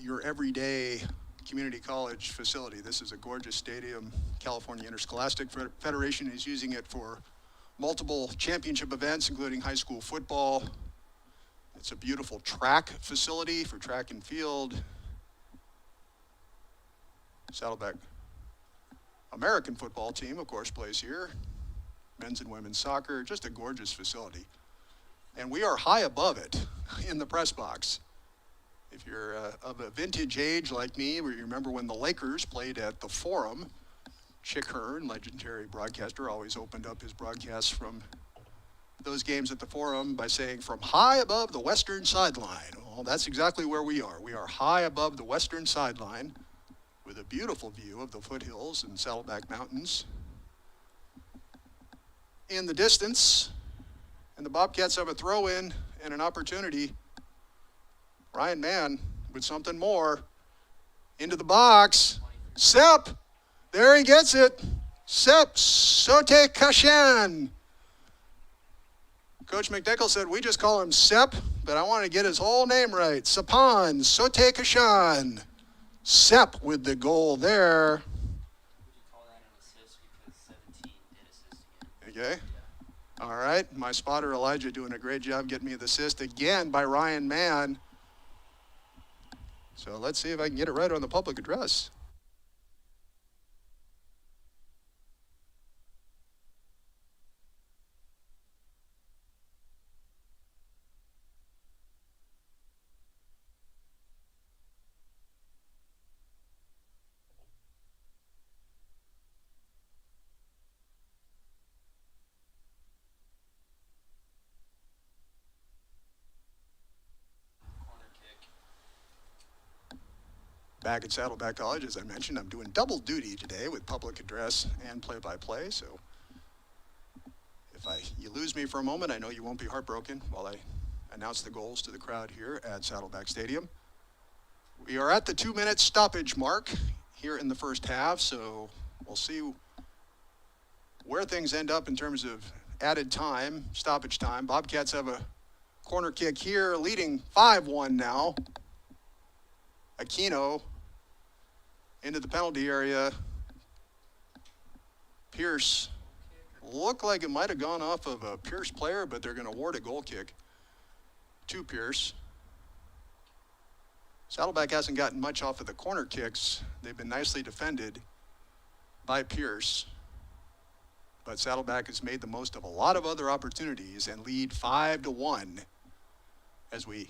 your everyday community college facility. This is a gorgeous stadium. California Interscholastic Federation is using it for multiple championship events, including high school football. It's a beautiful track facility for track and field. Saddleback. American football team, of course, plays here. Men's and women's soccer, just a gorgeous facility. And we are high above it in the press box. If you're of a vintage age like me, where you remember when the Lakers played at the Forum, Chick Hearn, legendary broadcaster, always opened up his broadcasts from those games at the Forum by saying, "From high above the western sideline." Well, that's exactly where we are. We are high above the western sideline with a beautiful view of the foothills and Saddleback Mountains in the distance. And the Bobcats have a throw-in and an opportunity. Ryan Mann with something more. Into the box. Sepp. There he gets it. Sepp Sote Kashan. Coach McNichol said, we just call him Sepp, but I want to get his whole name right. Sapan Sote Kashan. Sepp with the goal there. Would you call that an assist because 17 did assist again? Okay. Yeah. All right. My spotter, Elijah, doing a great job getting me the assist again by Ryan Mann. So let's see if I can get it right on the public address. Back at Saddleback College, as I mentioned, I'm doing double duty today with public address and play-by-play. So if you lose me for a moment, I know you won't be heartbroken while I announce the goals to the crowd here at Saddleback Stadium. We are at the 2-minute stoppage mark here in the first half, so we'll see where things end up in terms of added time, stoppage time. Bobcats have a corner kick here, leading 5-1 now. Aquino into the penalty area. Pierce looked like it might have gone off of a Pierce player, but they're going to award a goal kick to Pierce. Saddleback hasn't gotten much off of the corner kicks. They've been nicely defended by Pierce. But Saddleback has made the most of a lot of other opportunities and lead 5-1 as we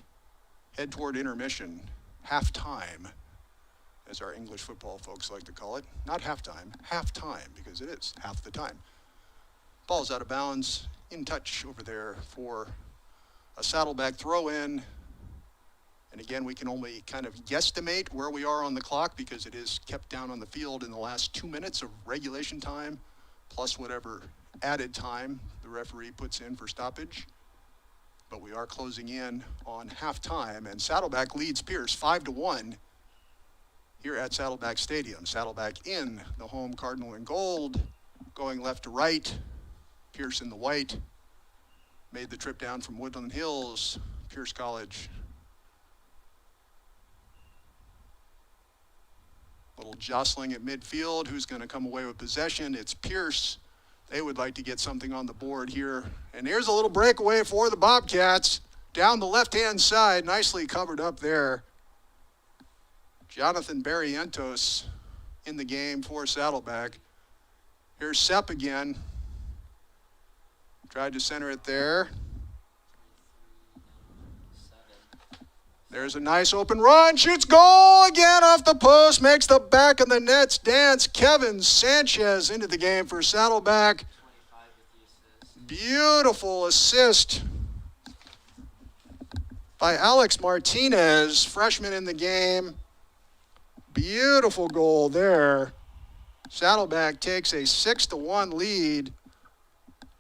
head toward intermission. Halftime, as our English football folks like to call it. Not halftime, halftime, because it is half the time. Ball's out of bounds, in touch over there for a Saddleback throw-in. And again, we can only kind of guesstimate where we are on the clock because it is kept down on the field in the last 2 minutes of regulation time, plus whatever added time the referee puts in for stoppage. But we are closing in on halftime, and Saddleback leads Pierce 5-1 here at Saddleback Stadium. Saddleback in the home Cardinal in gold, going left to right. Pierce in the white. Made the trip down from Woodland Hills, Pierce College. Little jostling at midfield. Who's going to come away with possession? It's Pierce. They would like to get something on the board here. And here's a little breakaway for the Bobcats. Down the left-hand side, nicely covered up there. Jonathan Barrientos in the game for Saddleback. Here's Sepp again. Tried to center it there. There's a nice open run. Shoots goal again off the post. Makes the back of the nets dance. Kevin Sanchez into the game for Saddleback. Beautiful assist by Alex Martinez, freshman in the game. Beautiful goal there. Saddleback takes a 6-1 lead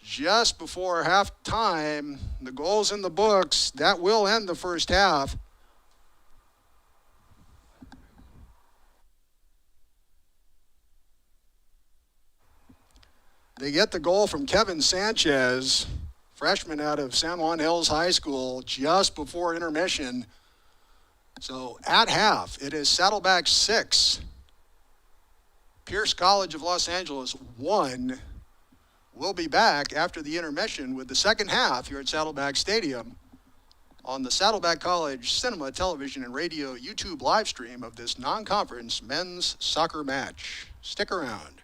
just before halftime. The goal's in the books. That will end the first half. They get the goal from Kevin Sanchez, freshman out of San Juan Hills High School, just before intermission. So at half, it is Saddleback 6, Pierce College of Los Angeles 1. We'll be back after the intermission with the second half here at Saddleback Stadium on the Saddleback College Cinema, Television, and Radio YouTube live stream of this non-conference men's soccer match. Stick around.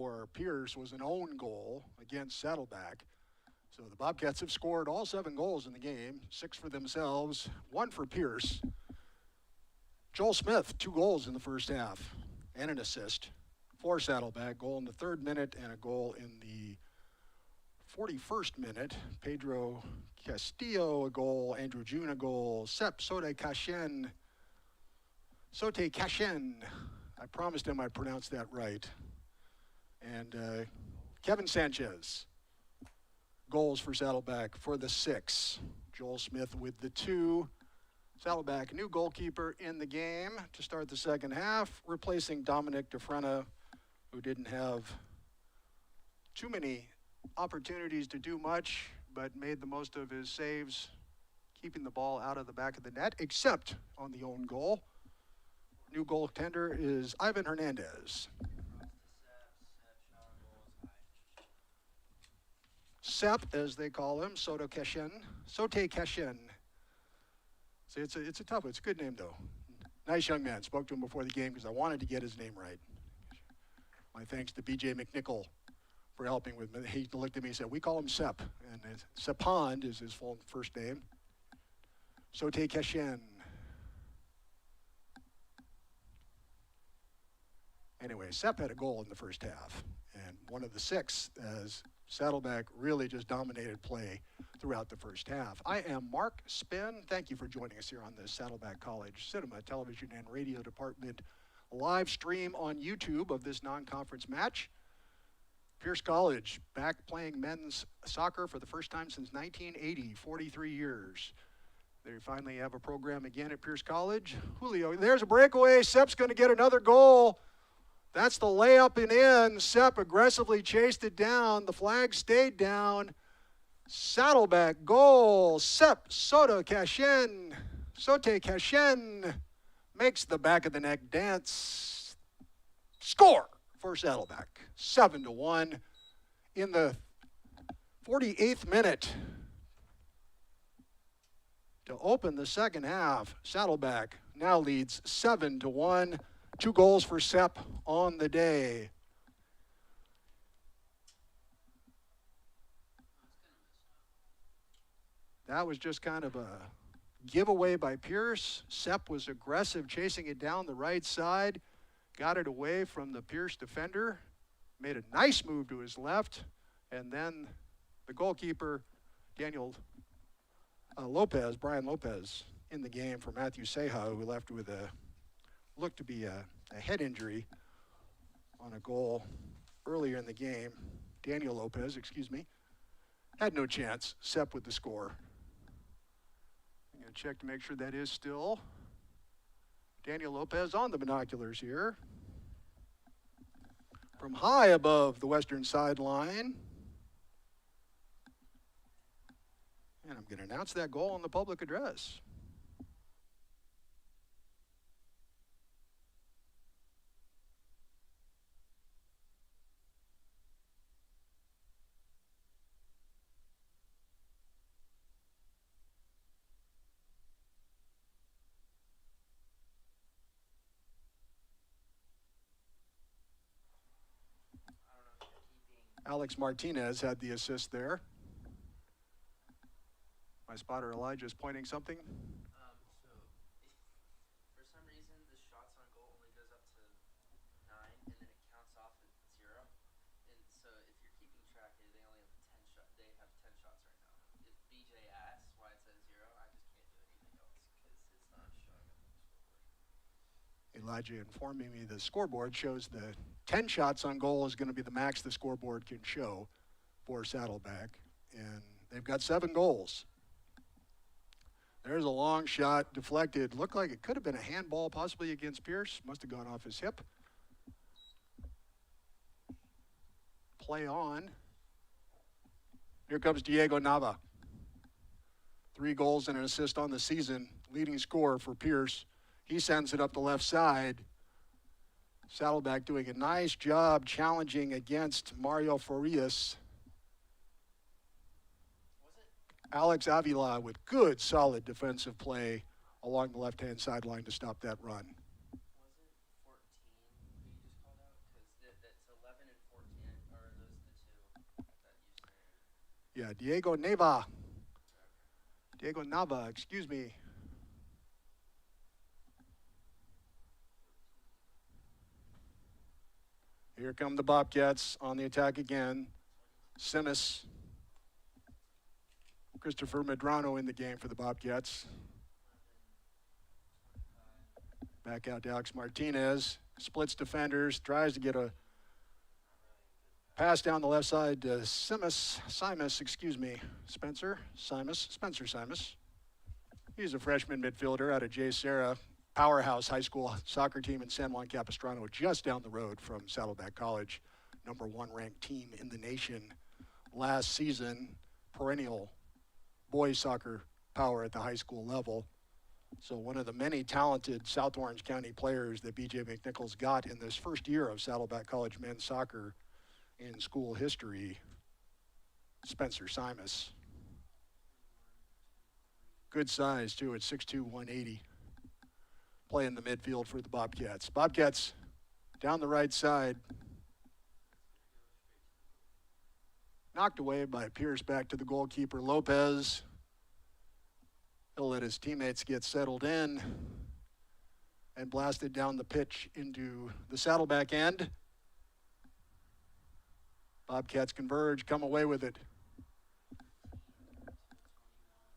for Pierce was an own goal against Saddleback. So the Bobcats have scored all 7 goals in the game, 6 for themselves, 1 for Pierce. Joel Smith, 2 goals in the first half and an assist for Saddleback. Goal in the 3rd minute and a goal in the 41st minute. Pedro Castillo a goal, Andrew June a goal, Sep Sote Kashen. I promised him I'd pronounce that right. And Kevin Sanchez. Goals for Saddleback for the 6. Joel Smith with the 2. Saddleback, new goalkeeper in the game to start the second half, replacing Dominic DeFrena, who didn't have too many opportunities to do much, but made the most of his saves, keeping the ball out of the back of the net, except on the own goal. New goaltender is Ivan Hernandez. Sep, as they call him, Sote Kashen. See, it's a tough one. It's a good name, though. Nice young man. Spoke to him before the game because I wanted to get his name right. My thanks to B.J. McNichol for helping with me. He looked at me and said, we call him Sep. And Sepond is his full first name. Sote Kashen. Anyway, Sep had a goal in the first half. And one of the 6 as Saddleback really just dominated play throughout the first half. I am Mark Spin. Thank you for joining us here on the Saddleback College Cinema, Television, and Radio Department live stream on YouTube of this non-conference match. Pierce College back playing men's soccer for the first time since 1980, 43 years. They finally have a program again at Pierce College. Julio, there's a breakaway. Sep's going to get another goal. That's the layup and in. Sep aggressively chased it down. The flag stayed down. Saddleback goal. Sep Sote Kashen makes the back of the neck dance. Score for Saddleback. 7-1 in the 48th minute. To open the second half, Saddleback now leads 7-1. 2 goals for Sep on the day. That was just kind of a giveaway by Pierce. Sep was aggressive, chasing it down the right side. Got it away from the Pierce defender. Made a nice move to his left. And then the goalkeeper, Brian Lopez, in the game for Matthew Seha, who left with looked to be a head injury on a goal earlier in the game. Daniel Lopez, had no chance. Sep with the score. I'm going to check to make sure that is still Daniel Lopez on the binoculars here. From high above the western sideline. And I'm going to announce that goal on the public address. Alex Martinez had the assist there. My spotter Elijah is pointing something. So for some reason the shots on goal only goes up to 9 and then it counts off at 0. And so if you're keeping track, they only have 10 shots. They have 10 shots right now. If BJ asks why it says 0, I just can't do anything else because it's not showing up on the scoreboard. Elijah informing me the scoreboard shows the 10 shots on goal is going to be the max the scoreboard can show for Saddleback. And they've got 7 goals. There's a long shot, deflected. Looked like it could have been a handball possibly against Pierce. Must have gone off his hip. Play on. Here comes Diego Nava. 3 goals and an assist on the season. Leading scorer for Pierce. He sends it up the left side. Saddleback doing a nice job challenging against Mario Farias. Alex Avila with good, solid defensive play along the left-hand sideline to stop that run. Was it 14 that you just called out? Because that's 11 and 14. Yeah, Diego Nava. Diego Nava, excuse me. Here come the Bobcats on the attack again. Simis, Christopher Medrano in the game for the Bobcats. Back out to Alex Martinez. Splits defenders, tries to get a pass down the left side to Spencer Simus. He's a freshman midfielder out of J. Serra, powerhouse high school soccer team in San Juan Capistrano, just down the road from Saddleback College, #1 ranked team in the nation last season, perennial boys soccer power at the high school level. So one of the many talented South Orange County players that BJ McNichols got in this first year of Saddleback College men's soccer in school history, Spencer Simus. Good size, too, at 6'2", 180. Playing the midfield for the Bobcats. Bobcats down the right side. Knocked away by Pierce back to the goalkeeper, Lopez. He'll let his teammates get settled in and blasted down the pitch into the Saddleback end. Bobcats converge, come away with it.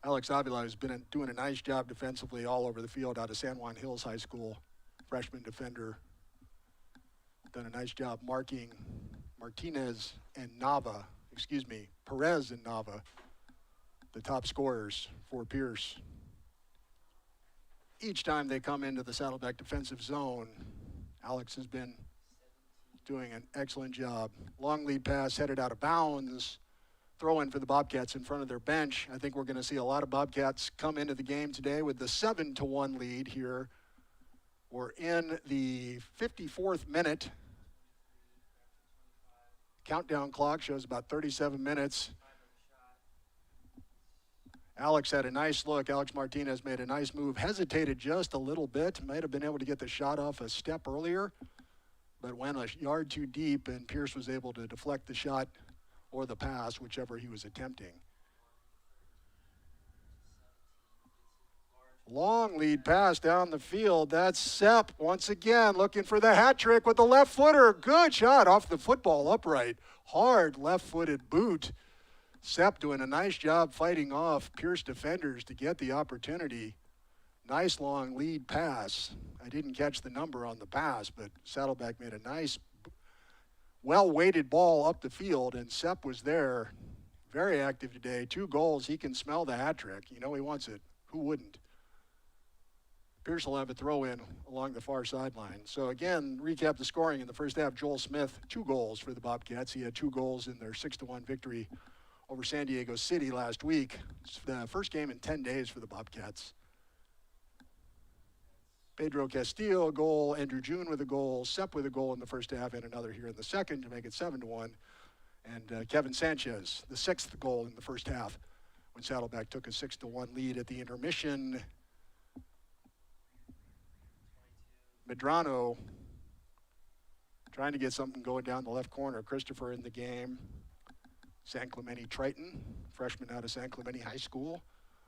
Alex Avila has been doing a nice job defensively all over the field out of San Juan Hills High School. Freshman defender. Done a nice job marking Perez and Nava, the top scorers for Pierce. Each time they come into the Saddleback defensive zone, Alex has been doing an excellent job. Long lead pass headed out of bounds. Throw in for the Bobcats in front of their bench. I think we're going to see a lot of Bobcats come into the game today with the 7-1 lead here. We're in the 54th minute. Countdown clock shows about 37 minutes. Alex had a nice look. Alex Martinez made a nice move. Hesitated just a little bit. Might have been able to get the shot off a step earlier, but went a yard too deep, and Pierce was able to deflect the shot or the pass, whichever he was attempting. Long lead pass down the field. That's Sepp once again looking for the hat trick with the left footer. Good shot off the football upright. Hard left-footed boot. Sepp doing a nice job fighting off Pierce defenders to get the opportunity. Nice long lead pass. I didn't catch the number on the pass, but Saddleback made a nice, well-weighted ball up the field, and Sepp was there. Very active today. 2 goals. He can smell the hat trick. You know he wants it. Who wouldn't? Pierce will have a throw in along the far sideline. So again, recap the scoring in the first half. Joel Smith, 2 goals for the Bobcats. He had 2 goals in their 6-1 victory over San Diego City last week. It's the first game in 10 days for the Bobcats. Pedro Castillo, a goal. Andrew June with a goal. Sepp with a goal in the first half and another here in the second to make it 7-1. And Kevin Sanchez, the 6th goal in the first half when Saddleback took a 6-1 lead at the intermission. Medrano trying to get something going down the left corner. Christopher in the game. San Clemente Triton, freshman out of San Clemente High School.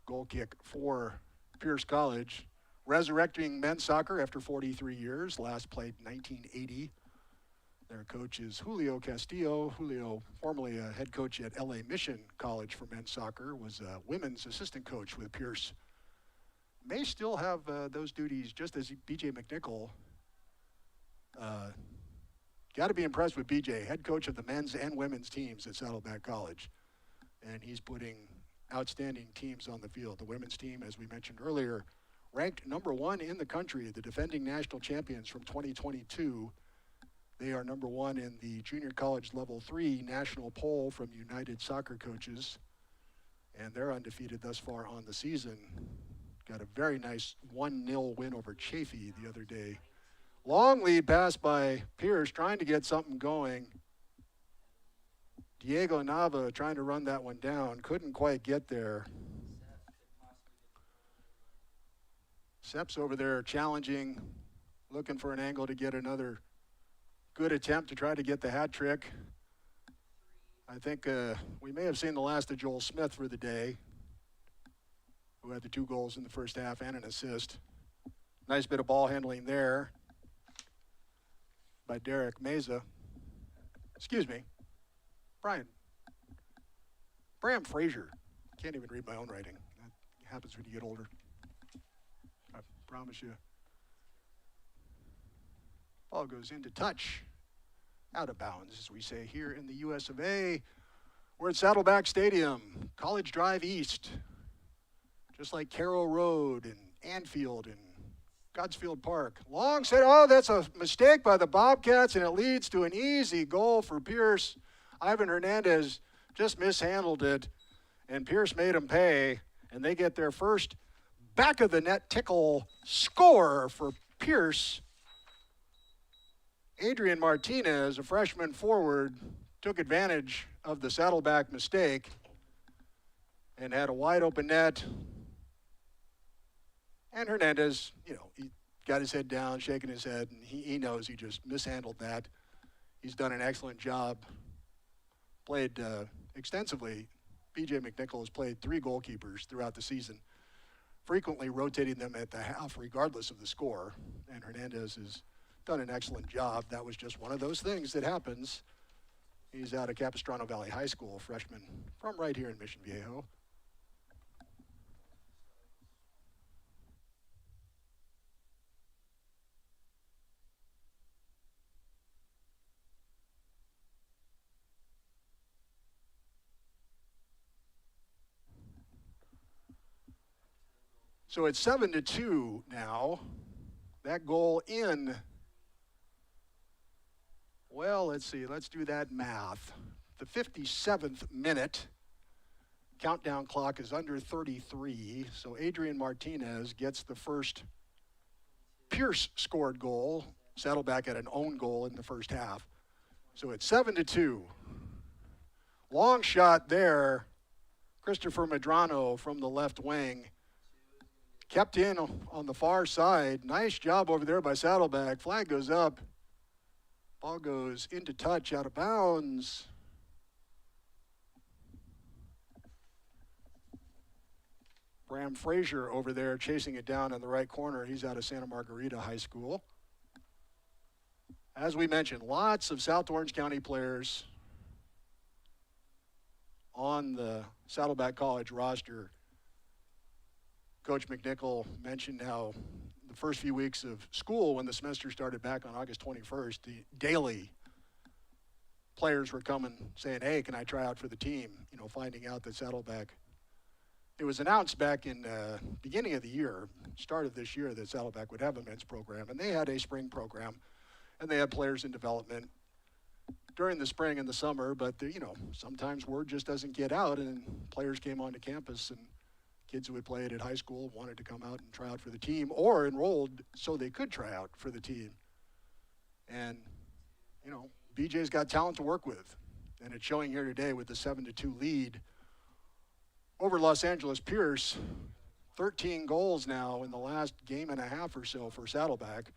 Goal kick for Pierce College. Resurrecting men's soccer after 43 years. Last played 1980. Their coach is Julio Castillo. Julio, formerly a head coach at LA Mission College for men's soccer, was a women's assistant coach with Pierce. May still have those duties just as BJ McNichol. Got to be impressed with BJ, head coach of the men's and women's teams at Saddleback College. And he's putting outstanding teams on the field. The women's team, as we mentioned earlier, ranked #1 in the country, the defending national champions from 2022. They are #1 in the junior college level 3 national poll from United Soccer Coaches. And they're undefeated thus far on the season. Got a very nice 1-0 win over Chaffee the other day. Long lead pass by Pierce, trying to get something going. Diego Nava trying to run that one down. Couldn't quite get there. Sepp's over there challenging, looking for an angle to get another good attempt to try to get the hat trick. I think we may have seen the last of Joel Smith for the day, who had the 2 goals in the first half and an assist. Nice bit of ball handling there by Derek Meza. Excuse me, Bram Frazier. Can't even read my own writing. That happens when you get older. I promise you. Ball goes into touch. Out of bounds, as we say here in the US of A. We're at Saddleback Stadium, College Drive East. Just like Carroll Road and Anfield and Godsfield Park. Long set, oh, that's a mistake by the Bobcats, and it leads to an easy goal for Pierce. Ivan Hernandez just mishandled it, and Pierce made him pay, and they get their first back of the net tickle score for Pierce. Adrian Martinez, a freshman forward, took advantage of the Saddleback mistake and had a wide open net. And Hernandez, he got his head down, shaking his head, and he knows he just mishandled that. He's done an excellent job. Played extensively. B.J. McNichol has played 3 goalkeepers throughout the season, frequently rotating them at the half regardless of the score. And Hernandez has done an excellent job. That was just one of those things that happens. He's out of Capistrano Valley High School, freshman from right here in Mission Viejo. So it's 7-2 now. That goal in, well, let's see, let's do that math. The 57th minute, countdown clock is under 33, so Adrian Martinez gets the first Pierce scored goal. Saddleback had an own goal in the first half. So it's 7-2. Long shot there. Christopher Medrano from the left wing. Kept in on the far side. Nice job over there by Saddleback. Flag goes up. Ball goes into touch, out of bounds. Bram Frazier over there chasing it down in the right corner. He's out of Santa Margarita High School. As we mentioned, lots of South Orange County players on the Saddleback College roster. Coach McNichol mentioned how the first few weeks of school, when the semester started back on August 21st, the daily players were coming saying, hey, can I try out for the team? Finding out that Saddleback, it was announced back in beginning of the year, start of this year, that Saddleback would have a men's program, and they had a spring program, and they had players in development during the spring and the summer, but sometimes word just doesn't get out, and players came onto campus, and kids who had played at high school wanted to come out and try out for the team, or enrolled so they could try out for the team. And, BJ's got talent to work with, and it's showing here today with the 7-2 lead over Los Angeles Pierce. 13 goals now in the last game and a half or so for Saddleback.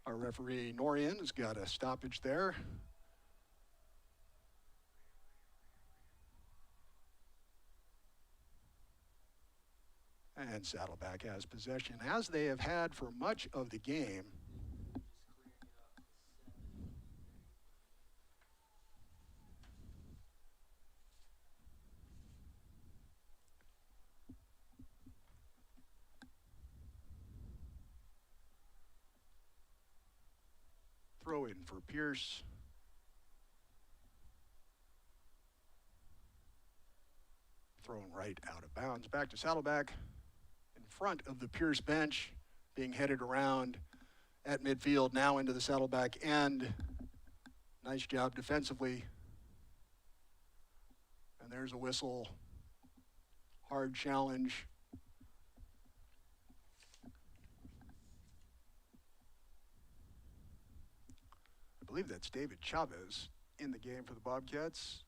Our referee, Norian, has got a stoppage there. And Saddleback has possession, as they have had for much of the game. Throw in for Pierce. Thrown right out of bounds. Back to Saddleback. Front of the Pierce bench, being headed around at midfield, now into the Saddleback end. Nice job defensively. And there's a whistle. Hard challenge. I believe that's David Chavez in the game for the Bobcats.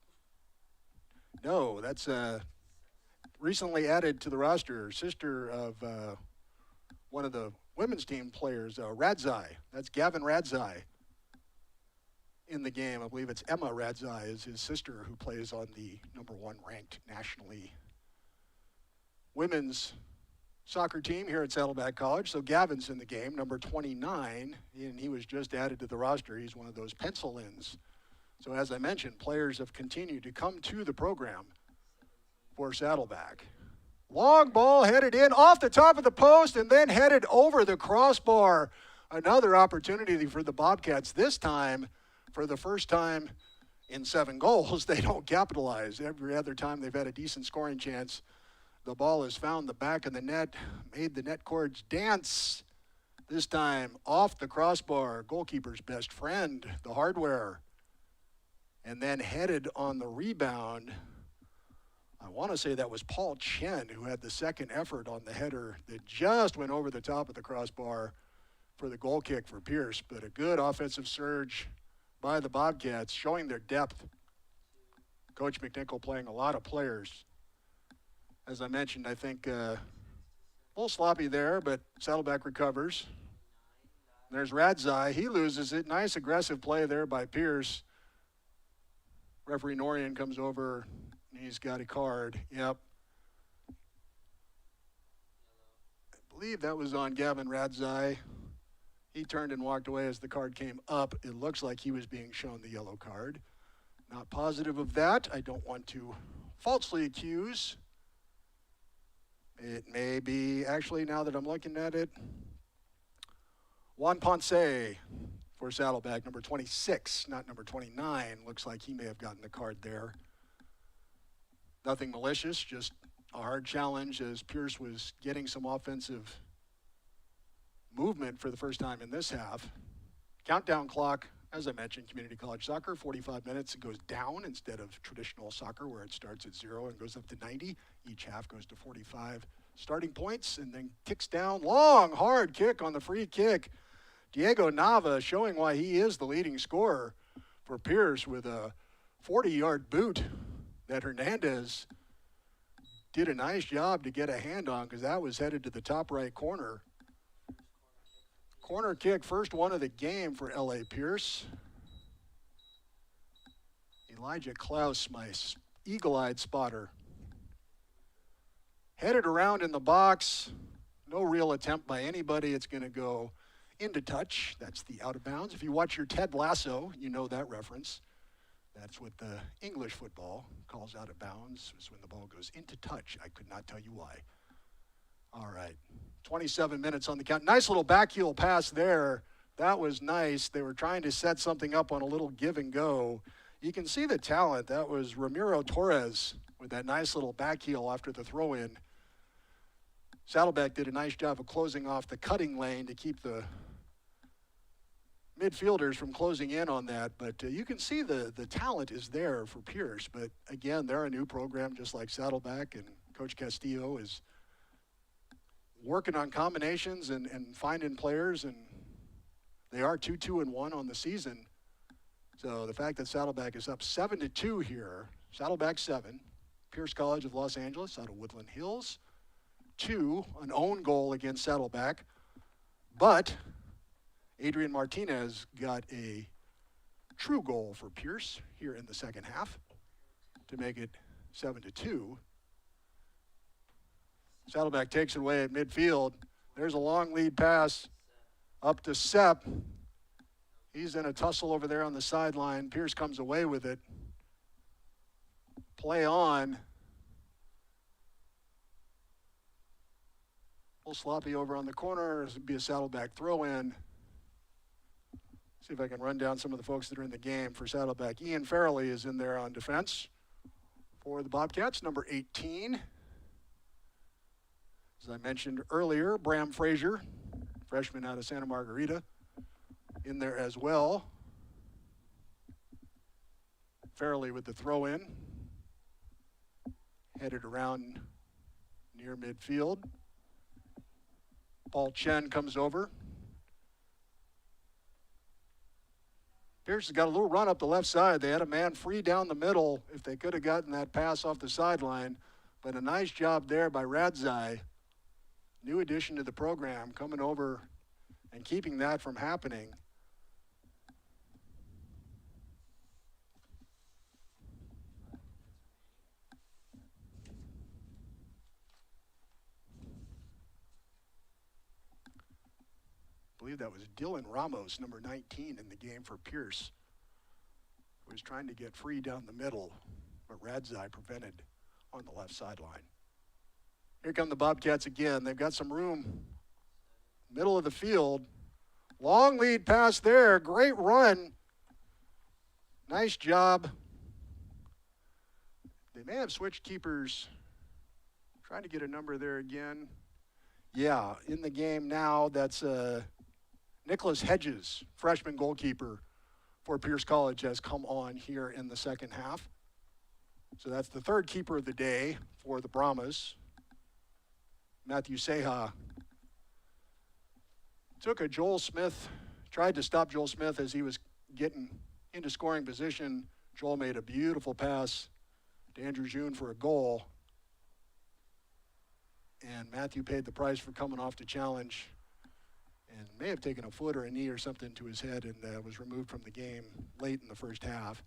No, that's recently added to the roster, sister of one of the women's team players, Radzai. That's Gavin Radzai. in the game. I believe it's Emma Radzai is his sister who plays on the #1 ranked nationally women's soccer team here at Saddleback College. So Gavin's in the game, number 29, and he was just added to the roster. He's one of those pencil-ins. So as I mentioned, players have continued to come to the program for Saddleback. Long ball headed in off the top of the post and then headed over the crossbar. Another opportunity for the Bobcats, this time for the first time in 7 goals. They don't capitalize. Every other time they've had a decent scoring chance, the ball has found the back of the net, made the net cords dance. This time off the crossbar, goalkeeper's best friend, the hardware. And then headed on the rebound. I want to say that was Paul Chen who had the second effort on the header that just went over the top of the crossbar for the goal kick for Pierce. But a good offensive surge by the Bobcats, showing their depth. Coach McNichol playing a lot of players. As I mentioned, I think a little sloppy there, but Saddleback recovers. There's Radzai. He loses it. Nice aggressive play there by Pierce. Referee Norian comes over. He's got a card. Yep. I believe that was on Gavin Radzai. He turned and walked away as the card came up. It looks like he was being shown the yellow card. Not positive of that. I don't want to falsely accuse. It may be, actually, now that I'm looking at it, Juan Ponce for Saddleback, number 26, not number 29. Looks like he may have gotten the card there. Nothing malicious, just a hard challenge as Pierce was getting some offensive movement for the first time in this half. Countdown clock, as I mentioned, community college soccer, 45 minutes. It goes down instead of traditional soccer where it starts at 0 and goes up to 90. Each half goes to 45 starting points and then kicks down. Long, hard kick on the free kick. Diego Nava showing why he is the leading scorer for Pierce with a 40-yard boot that Hernandez did a nice job to get a hand on because that was headed to the top right corner. Corner kick, first one of the game for L.A. Pierce. Elijah Klaus, my eagle-eyed spotter. Headed around in the box. No real attempt by anybody. It's going to go into touch. That's the out of bounds. If you watch your Ted Lasso, you know that reference. That's what the English football calls out of bounds, is when the ball goes into touch. I could not tell you why. All right, 27 minutes on the count. Nice little backheel pass there. That was nice. They were trying to set something up on a little give and go. You can see the talent. That was Ramiro Torres with that nice little backheel after the throw-in. Saddleback did a nice job of closing off the cutting lane to keep the midfielders from closing in on that, but you can see the talent is there for Pierce. But again, they're a new program just like Saddleback, and Coach Castillo is working on combinations and finding players, and they are 2-2-1 on the season. So the fact that Saddleback is up 7-2 here, Saddleback 7, Pierce College of Los Angeles out of Woodland Hills 2, an own goal against Saddleback, but Adrian Martinez got a true goal for Pierce here in the second half to make it 7-2. Saddleback takes it away at midfield. There's a long lead pass up to Sepp. He's in a tussle over there on the sideline. Pierce comes away with it. Play on. A little sloppy over on the corner. This would be a Saddleback throw-in. See if I can run down some of the folks that are in the game for Saddleback. Ian Farrelly is in there on defense for the Bobcats, number 18. As I mentioned earlier, Bram Frazier, freshman out of Santa Margarita, in there as well. Farrelly with the throw-in. Headed around near midfield. Paul Chen comes over. Pierce has got a little run up the left side. They had a man free down the middle if they could have gotten that pass off the sideline. But a nice job there by Radzai. New addition to the program, coming over and keeping that from happening. that was Dylan Ramos, number 19 in the game for Pierce, who was trying to get free down the middle, but Radzai prevented on the left sideline. Here come the Bobcats again. They've got some room. Middle of the field. Long lead pass there. Great run. Nice job. They may have switched keepers. Trying to get a number there again. Yeah, in the game now, that's Nicholas Hedges, freshman goalkeeper for Pierce College, has come on here in the second half. So that's the third keeper of the day for the Brahmas. Matthew Seha took a Joel Smith, tried to stop Joel Smith as he was getting into scoring position. Joel made a beautiful pass to Andrew June for a goal. And Matthew paid the price for coming off to challenge and may have taken a foot or a knee or something to his head and was removed from the game late in the first half.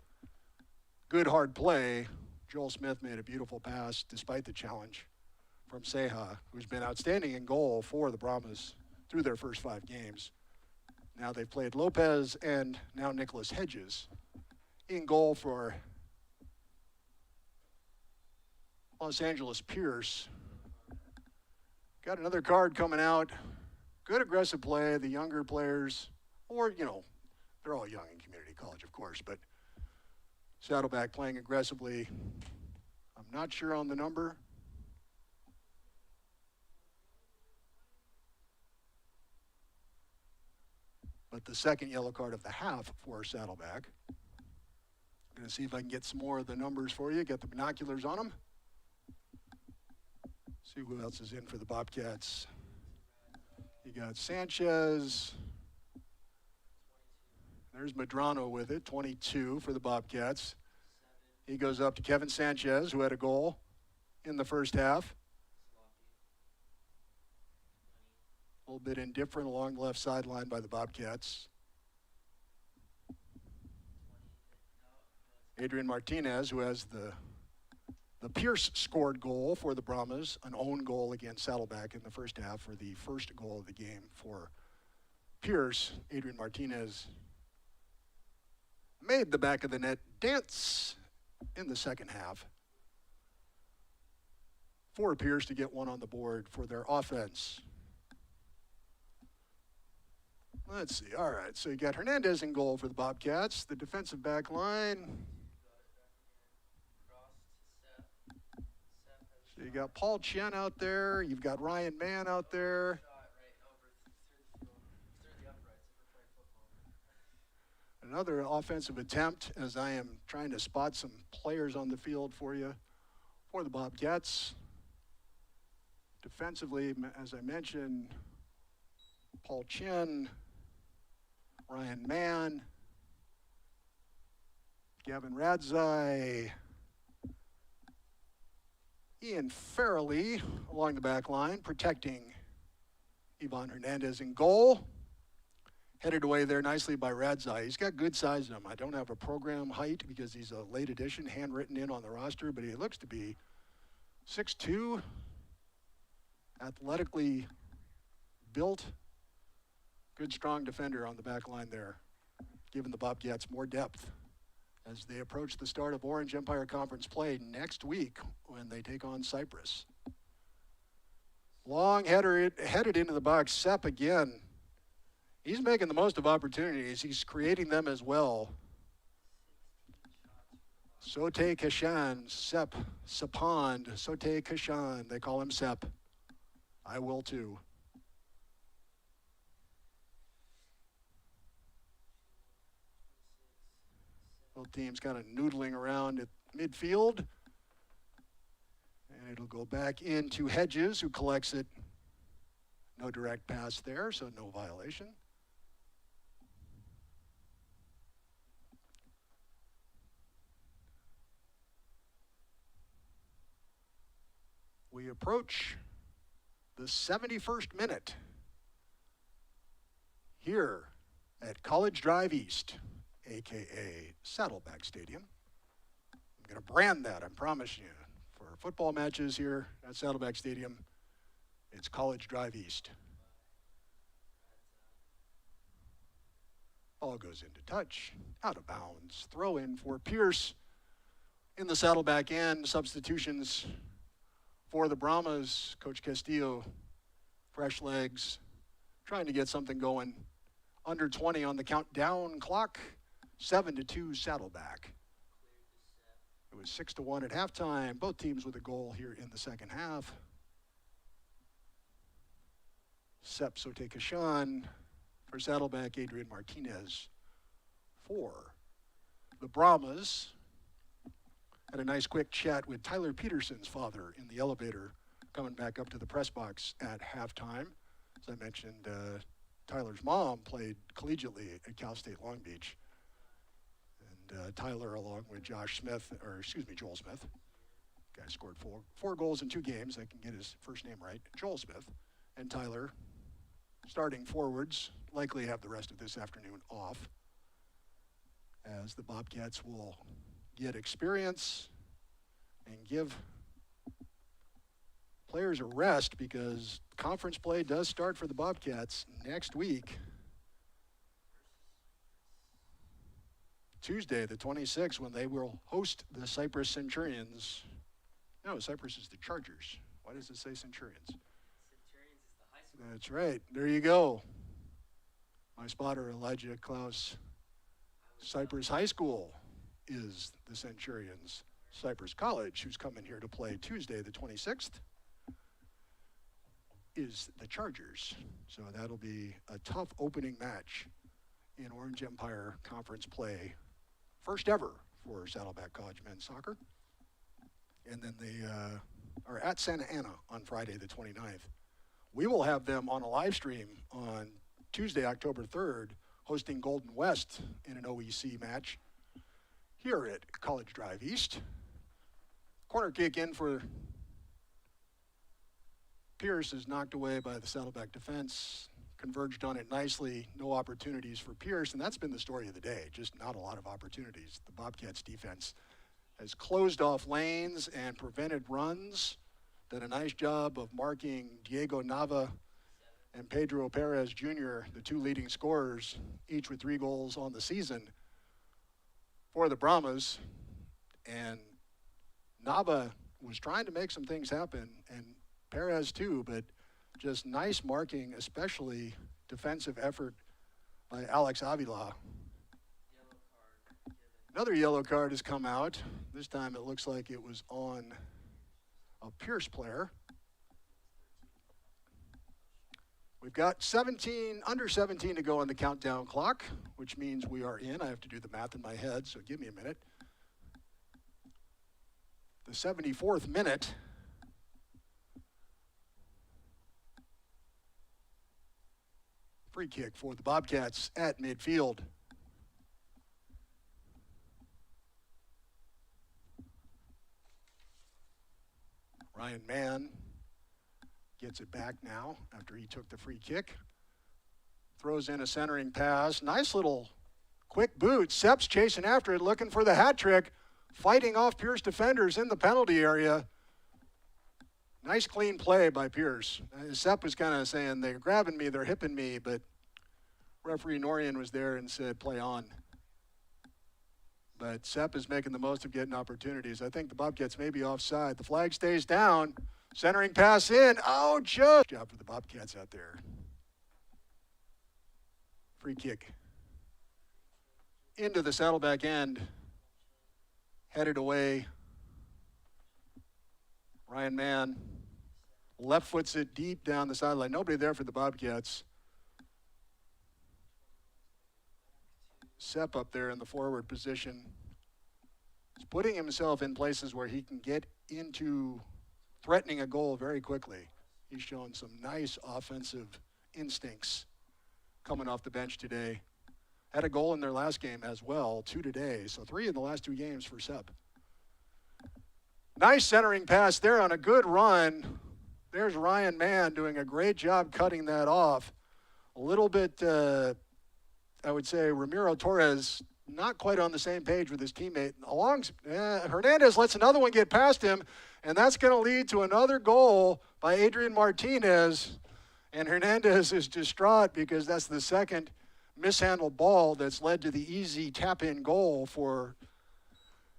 Good hard play. Joel Smith made a beautiful pass despite the challenge from Seha, who's been outstanding in goal for the Brahmas through their first 5 games. Now they've played Lopez and now Nicholas Hedges in goal for Los Angeles Pierce. Got another card coming out. Good aggressive play. The younger players, or, they're all young in community college, of course, but Saddleback playing aggressively. I'm not sure on the number. But the second yellow card of the half for Saddleback. I'm going to see if I can get some more of the numbers for you, get the binoculars on them. See who else is in for the Bobcats. You got Sanchez. There's Medrano with it, 22 for the Bobcats. He goes up to Kevin Sanchez, who had a goal in the first half. A little bit indifferent along the left sideline by the Bobcats. Adrian Martinez, who has the Pierce scored goal for the Brahmas, an own goal against Saddleback in the first half for the first goal of the game for Pierce. Adrian Martinez made the back of the net dance in the second half for Pierce to get one on the board for their offense. Let's see. All right, so you got Hernandez in goal for the Bobcats. The defensive back line. So you got Paul Chen out there. You've got Ryan Mann out there. Another offensive attempt as I am trying to spot some players on the field for you for the Bobcats. Defensively, as I mentioned, Paul Chen, Ryan Mann, Gavin Radzai, Ian Farrelly along the back line, protecting Ivan Hernandez in goal. Headed away there nicely by Radzai. He's got good size in him. I don't have a program height because he's a late addition, handwritten in on the roster, but he looks to be 6'2", athletically built. Good, strong defender on the back line there, giving the Bobcats more depth as they approach the start of Orange Empire Conference play next week when they take on Cyprus. Long header headed into the box. Sepp again. He's making the most of opportunities. He's creating them as well. Sote Kashan, Sepp, Sapand, Sote Kashan. They call him Sepp. I will too. Both teams kind of noodling around at midfield. And it'll go back into Hedges, who collects it. No direct pass there, so no violation. We approach the 71st minute here at College Drive East, AKA Saddleback Stadium. I'm going to brand that, I promise you. For football matches here at Saddleback Stadium, it's College Drive East. Ball goes into touch, out of bounds. Throw in for Pierce in the Saddleback end. Substitutions for the Brahmas. Coach Castillo, fresh legs, trying to get something going. Under 20 on the countdown clock. 7-2 Saddleback. It was 6-1 at halftime. Both teams with a goal here in the second half. Sep Sotekashan for Saddleback, Adrian Martinez for the Brahmas. Had a nice quick chat with Tyler Peterson's father in the elevator coming back up to the press box at halftime. As I mentioned, Tyler's mom played collegiately at Cal State Long Beach. And Tyler, along with Joel Smith, guy scored four goals in 2 games. I can get his first name right. Joel Smith and Tyler, starting forwards, likely have the rest of this afternoon off, as the Bobcats will get experience and give players a rest, because conference play does start for the Bobcats next week. Tuesday, the 26th, when they will host the Cypress Centurions. No, Cypress is the Chargers. Why does it say Centurions? Centurions is the high school. That's right. There you go. My spotter, Elijah Klaus. Cypress High School is the Centurions. Cypress College, who's coming here to play Tuesday, the 26th, is the Chargers. So that'll be a tough opening match in Orange Empire Conference play. First ever for Saddleback College men's soccer. And then they are at Santa Ana on Friday, the 29th. We will have them on a live stream on Tuesday, October 3rd, hosting Golden West in an OEC match here at College Drive East. Corner kick in for Pierce is knocked away by the Saddleback defense. Converged on it nicely. No opportunities for Pierce, and that's been the story of the day. Just not a lot of opportunities. The Bobcats defense has closed off lanes and prevented runs. Done a nice job of marking Diego Nava and Pedro Perez Jr., the 2 leading scorers, each with 3 goals on the season for the Brahmas. And Nava was trying to make some things happen, and Perez too, but just nice marking, especially defensive effort by Alex Avila. Yellow card given. Another yellow card has come out. This time it looks like it was on a Pierce player. We've got under 17 to go on the countdown clock, which means we are in. I have to do the math in my head, so give me a minute. The 74th minute. Free kick for the Bobcats at midfield. Ryan Mann gets it back now after he took the free kick. Throws in a centering pass. Nice little quick boot. Sep's chasing after it, looking for the hat trick. Fighting off Pierce defenders in the penalty area. Nice clean play by Pierce. Sep was kind of saying, they're grabbing me, they're hipping me, but referee Norian was there and said, play on. But Sep is making the most of getting opportunities. I think the Bobcats may be offside. The flag stays down. Centering pass in. Oh, just job for the Bobcats out there. Free kick. Into the Saddleback end. Headed away. Ryan Mann left foots it deep down the sideline. Nobody there for the Bobcats. Sep up there in the forward position. He's putting himself in places where he can get into threatening a goal very quickly. He's shown some nice offensive instincts coming off the bench today. Had a goal in their last game as well, 2 today. So 3 in the last 2 games for Sep. Nice centering pass there on a good run. There's Ryan Mann doing a great job cutting that off. A little bit, I would say, Ramiro Torres not quite on the same page with his teammate. Hernandez lets another one get past him, and that's going to lead to another goal by Adrian Martinez. And Hernandez is distraught because that's the second mishandled ball that's led to the easy tap-in goal for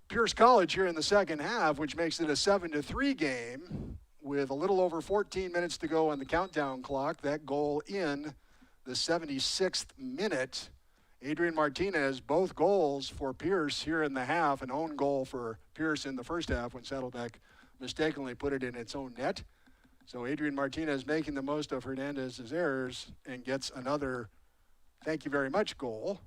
Pierce College here in the second half, which makes it a 7-3 game with a little over 14 minutes to go on the countdown clock. That goal in the 76th minute. Adrian Martinez, both goals for Pierce here in the half, an own goal for Pierce in the first half when Saddleback mistakenly put it in its own net. So Adrian Martinez making the most of Hernandez's errors and gets another thank you very much goal.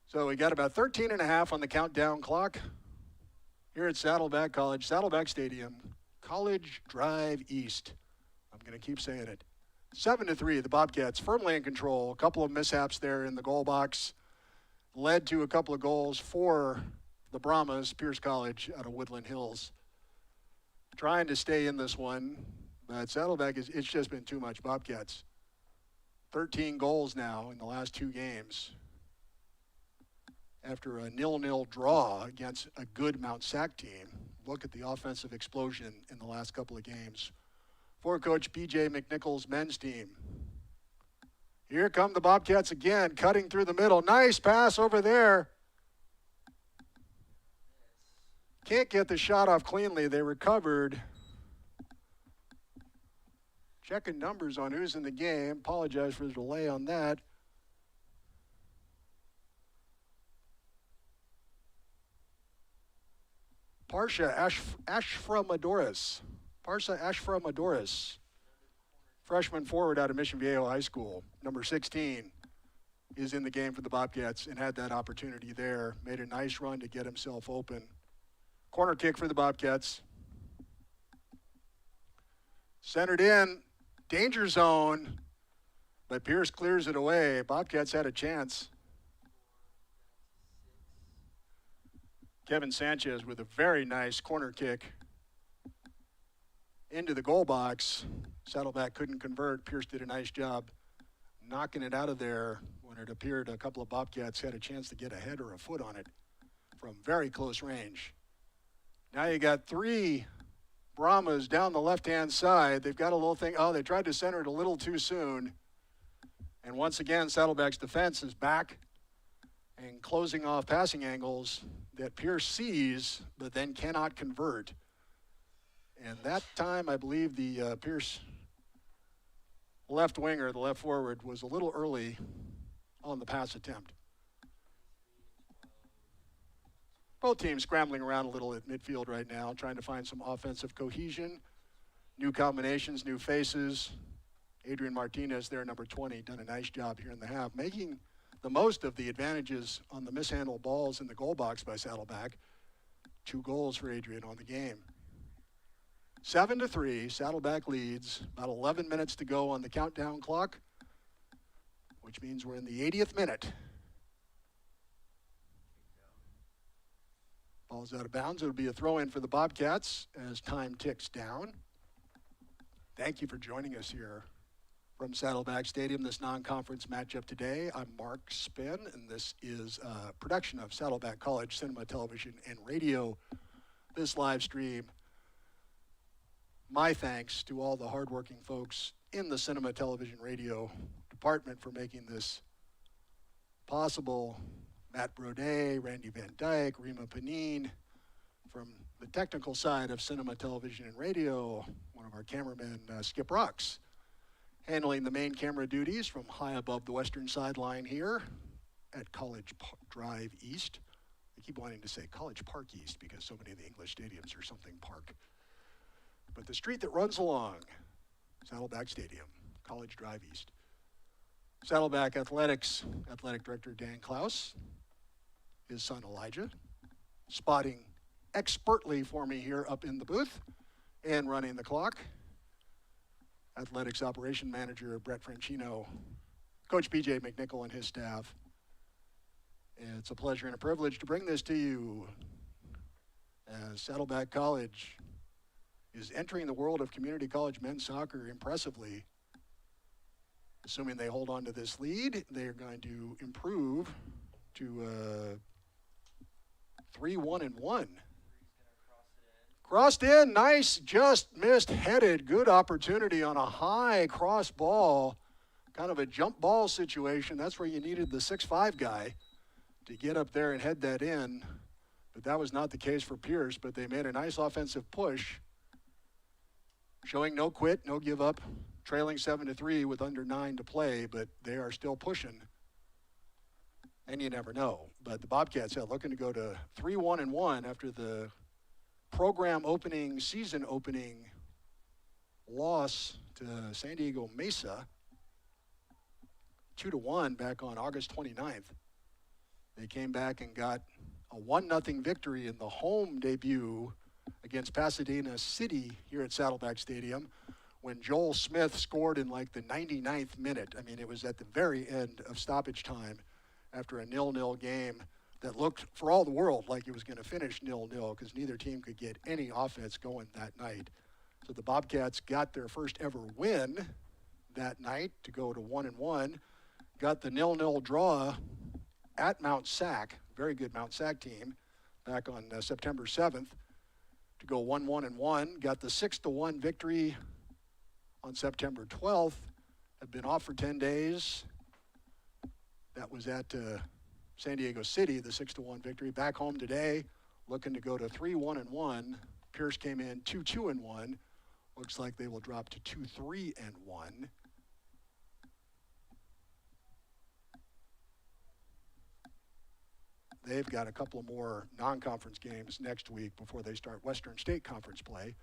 So we got about 13 and a half on the countdown clock here at Saddleback College, Saddleback Stadium, College Drive East. I'm going to keep saying it. 7-3, the Bobcats firmly in control. A couple of mishaps there in the goal box led to a couple of goals for the Brahmas, Pierce College out of Woodland Hills. Trying to stay in this one, but Saddleback, it's just been too much. Bobcats, 13 goals now in the last two games after a 0-0 draw against a good Mount Sac team. Look at the offensive explosion in the last couple of games for Coach B.J. McNichols' men's team. Here come the Bobcats again, cutting through the middle. Nice pass over there. Can't get the shot off cleanly. They recovered. Checking numbers on who's in the game. Apologize for the delay on that. Parsha Ashfra-Madoris. Freshman forward out of Mission Viejo High School, number 16, is in the game for the Bobcats and had that opportunity there. Made a nice run to get himself open. Corner kick for the Bobcats. Centered in, danger zone, but Pierce clears it away. Bobcats had a chance. Kevin Sanchez with a very nice corner kick into the goal box. Saddleback couldn't convert. Pierce did a nice job knocking it out of there when it appeared a couple of Bobcats had a chance to get a head or a foot on it from very close range. Now you got three Brahmas down the left-hand side. They've got a little thing. Oh, they tried to center it a little too soon. And once again, Saddleback's defense is back and closing off passing angles that Pierce sees but then cannot convert. And that time, I believe the Pierce left winger, the left forward, was a little early on the pass attempt. Both teams scrambling around a little at midfield right now, trying to find some offensive cohesion, new combinations, new faces. Adrian Martinez there, number 20, done a nice job here in the half, making the most of the advantages on the mishandled balls in the goal box by Saddleback. 2 goals for Adrian on the game. 7-3, Saddleback leads. About 11 minutes to go on the countdown clock, which means we're in the 80th minute. Ball's out of bounds. It'll be a throw-in for the Bobcats as time ticks down. Thank you for joining us here from Saddleback Stadium, this non-conference matchup today. I'm Mark Spin, and this is a production of Saddleback College Cinema, Television, and Radio. This live stream, my thanks to all the hardworking folks in the Cinema, Television, Radio department for making this possible. Matt Brodet, Randy Van Dyke, Rima Panine, from the technical side of Cinema, Television, and Radio, one of our cameramen, Skip Rocks, handling the main camera duties from high above the western sideline here at College Drive East. I keep wanting to say College Park East because so many of the English stadiums are something park. But the street that runs along Saddleback Stadium, College Drive East. Saddleback Athletics, Athletic Director Dan Klaus, his son Elijah, spotting expertly for me here up in the booth and running the clock. Athletics Operation Manager Brett Franchino, Coach B.J. McNichol and his staff. It's a pleasure and a privilege to bring this to you as Saddleback College is entering the world of community college men's soccer impressively. Assuming they hold on to this lead, they are going to improve to 3-1-1. Three's gonna cross it in. Crossed in, nice, just missed, headed, good opportunity on a high cross ball, kind of a jump ball situation. That's where you needed the 6'5" guy to get up there and head that in. But that was not the case for Pierce, but they made a nice offensive push, showing no quit, no give up, trailing 7-3 with under 9 to play, but they are still pushing. And you never know. But the Bobcats are looking to go to 3-1-1 after the program opening, season opening loss to San Diego Mesa, 2-1 back on August 29th. They came back and got a 1-0 victory in the home debut against Pasadena City here at Saddleback Stadium when Joel Smith scored in like the 99th minute. I mean, it was at the very end of stoppage time after a 0-0 game that looked for all the world like it was going to finish 0-0 because neither team could get any offense going that night. So the Bobcats got their first ever win that night to go to 1-1, got the 0-0 draw at Mount Sac, very good Mount Sac team, back on September 7th to go 1-1-1, got the 6-1 victory on September 12th, have been off for 10 days. That was at San Diego City, the 6-1 victory. Back home today, looking to go to 3-1-1. Pierce came in 2-2-1. Looks like they will drop to 2-3-1. They've got a couple more non-conference games next week before they start Western State Conference play.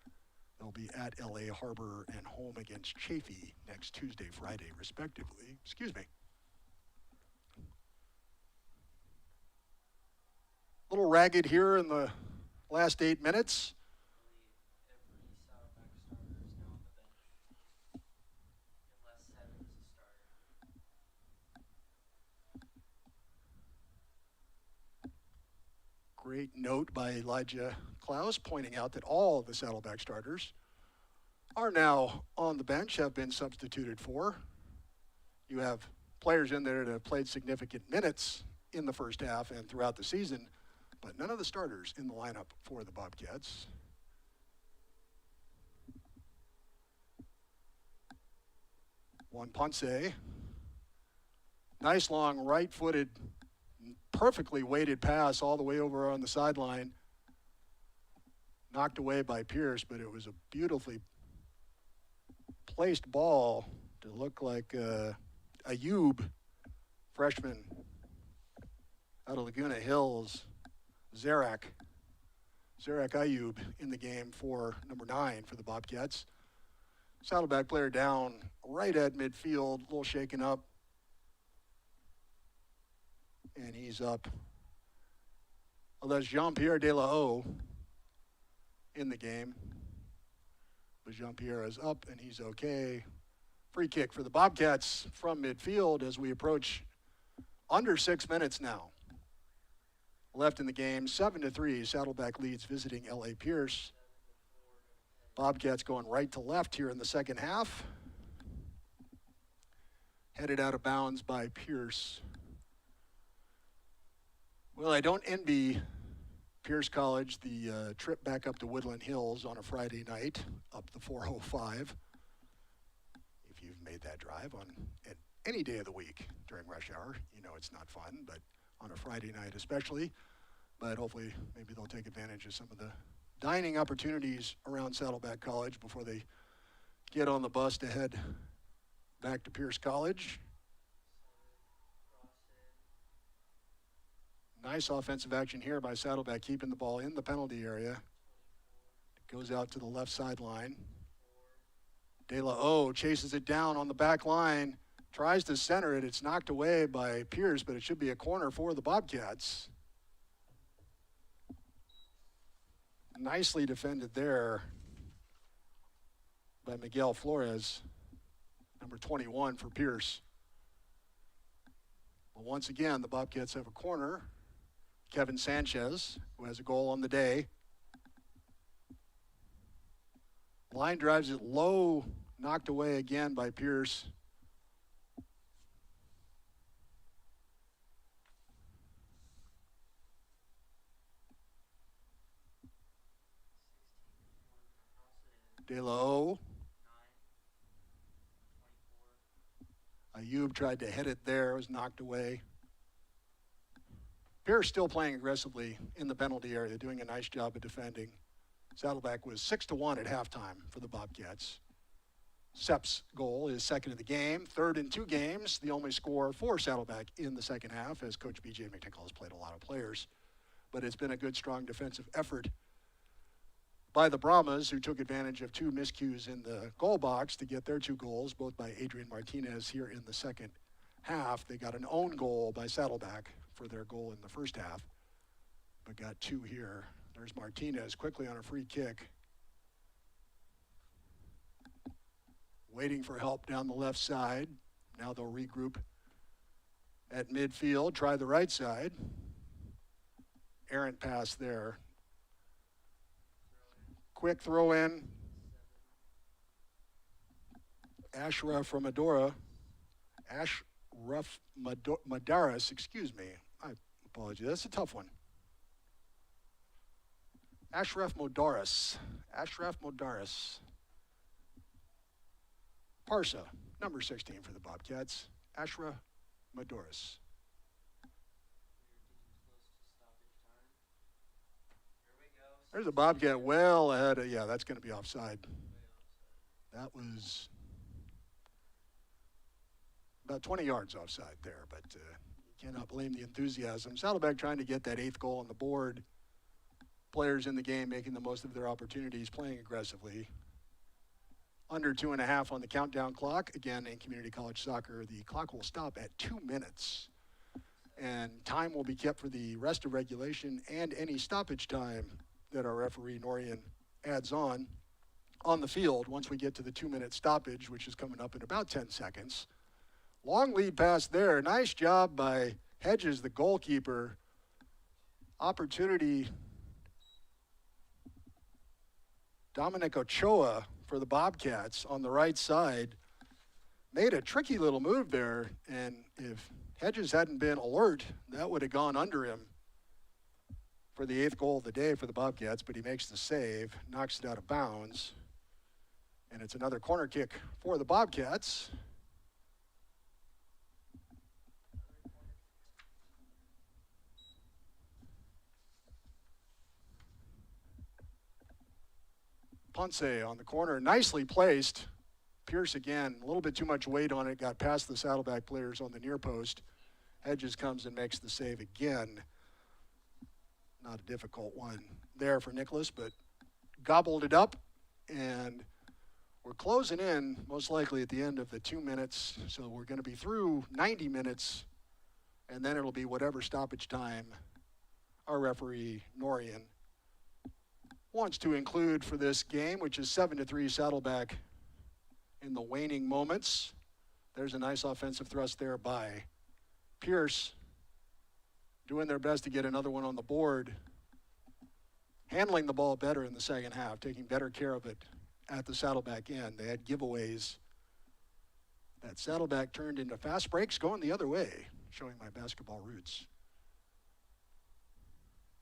They'll be at LA Harbor and home against Chaffee next Tuesday, Friday, respectively. Excuse me. A little ragged here in the last 8 minutes. Every Saddleback starter is now on the bench, unless Seven is a starter. Great note by Elijah Klaus pointing out that all of the Saddleback starters are now on the bench, have been substituted for. You have players in there that have played significant minutes in the first half and throughout the season, but none of the starters in the lineup for the Bobcats. Juan Ponce, nice long right-footed, perfectly weighted pass all the way over on the sideline. Knocked away by Pierce, but it was a beautifully placed ball to look like Ayub, freshman out of Laguna Hills, Zarak Ayub in the game for number 9 for the Bobcats. Saddleback player down right at midfield, a little shaken up. And he's up. Well, that's Jean-Pierre De La O in the game. But Jean-Pierre is up and he's okay. Free kick for the Bobcats from midfield as we approach under 6 minutes now left in the game. 7-3, Saddleback leads visiting LA Pierce. Bobcats going right to left here in the second half. Headed out of bounds by Pierce. Well, I don't envy Pierce College the trip back up to Woodland Hills on a Friday night, up the 405. If you've made that drive on any day of the week during rush hour, you know it's not fun, but on a Friday night especially. But hopefully maybe they'll take advantage of some of the dining opportunities around Saddleback College before they get on the bus to head back to Pierce College. Nice offensive action here by Saddleback, keeping the ball in the penalty area. It goes out to the left sideline. De La O chases it down on the back line, tries to center it. It's knocked away by Pierce, but it should be a corner for the Bobcats. Nicely defended there by Miguel Flores, number 21 for Pierce. But once again, the Bobcats have a corner. Kevin Sanchez, who has a goal on the day. Line drives it low, knocked away again by Pierce. De La O. 9, 24. Ayub tried to hit it there, was knocked away. Pierce still playing aggressively in the penalty area, doing a nice job of defending. Saddleback was 6-1 at halftime for the Bobcats. Sepp's goal is second of the game, third in 2 games, the only score for Saddleback in the second half, as Coach B.J. McNichol has played a lot of players. But it's been a good, strong defensive effort by the Brahmas, who took advantage of 2 miscues in the goal box to get their 2 goals, both by Adrian Martinez here in the second half. They got an own goal by Saddleback for their goal in the first half, but got 2 here. There's Martinez quickly on a free kick. Waiting for help down the left side. Now they'll regroup at midfield, try the right side. Errant pass there. Quick throw in. Ashraf Madaris, excuse me. I apologize. That's a tough one. Ashraf Modaris. Parsa, number 16 for the Bobcats. Ashraf Modaris. There's a Bobcat well ahead of, yeah, that's going to be offside. That was about 20 yards offside there, but you cannot blame the enthusiasm. Saddleback trying to get that 8th goal on the board. Players in the game making the most of their opportunities, playing aggressively. Under 2.5 on the countdown clock. Again, in community college soccer, the clock will stop at 2 minutes. And time will be kept for the rest of regulation and any stoppage time that our referee, Norian, adds on the field once we get to the 2-minute stoppage, which is coming up in about 10 seconds. Long lead pass there. Nice job by Hedges, the goalkeeper. Opportunity. Dominic Ochoa for the Bobcats on the right side made a tricky little move there, and if Hedges hadn't been alert, that would have gone under him for the 8th goal of the day for the Bobcats, but he makes the save, knocks it out of bounds, and it's another corner kick for the Bobcats. Ponce on the corner, nicely placed. Pierce again, a little bit too much weight on it, got past the Saddleback players on the near post. Hedges comes and makes the save again. Not a difficult one there for Nicholas, but gobbled it up, and we're closing in most likely at the end of the 2 minutes, so we're going to be through 90 minutes, and then it'll be whatever stoppage time our referee, Norian, wants to include for this game, which is 7-3 Saddleback in the waning moments. There's a nice offensive thrust there by Pierce, doing their best to get another one on the board, handling the ball better in the second half, taking better care of it at the Saddleback end. They had giveaways that Saddleback turned into fast breaks going the other way, showing my basketball roots.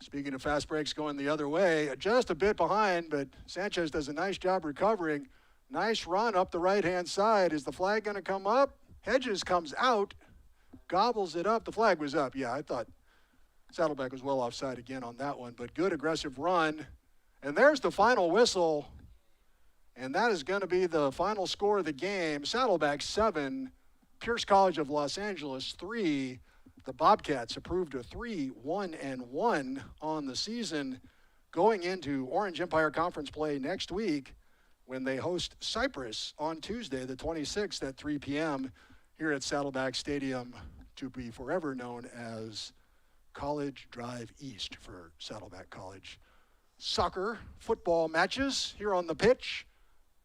Speaking of fast breaks going the other way, just a bit behind, but Sanchez does a nice job recovering. Nice run up the right-hand side. Is the flag going to come up? Hedges comes out, gobbles it up. The flag was up. Yeah, I thought Saddleback was well offside again on that one, but good aggressive run. And there's the final whistle, and that is going to be the final score of the game. Saddleback 7, Pierce College of Los Angeles 3. The Bobcats approved a 3-1-1 on the season going into Orange Empire Conference play next week when they host Cyprus on Tuesday, the 26th at 3 p.m. here at Saddleback Stadium, to be forever known as College Drive East for Saddleback College. Soccer, football matches here on the pitch.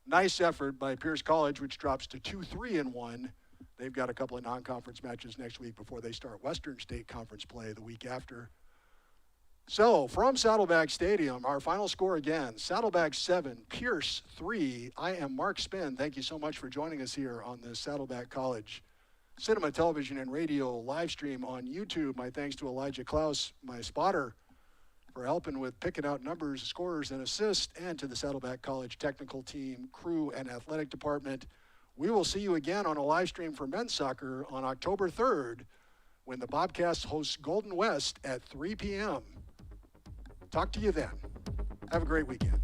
Nice effort by Pierce College, which drops to 2-3-1. They've got a couple of non-conference matches next week before they start Western State Conference play the week after. So, from Saddleback Stadium, our final score again, Saddleback 7, Pierce 3. I am Mark Spinn. Thank you so much for joining us here on the Saddleback College Cinema, Television, and Radio live stream on YouTube. My thanks to Elijah Klaus, my spotter, for for helping with picking out numbers, scores, and assists, and to the Saddleback College technical team, crew, and athletic department. We will see you again on a live stream for men's soccer on October 3rd when the Bobcats host Golden West at 3 p.m. Talk to you then. Have a great weekend.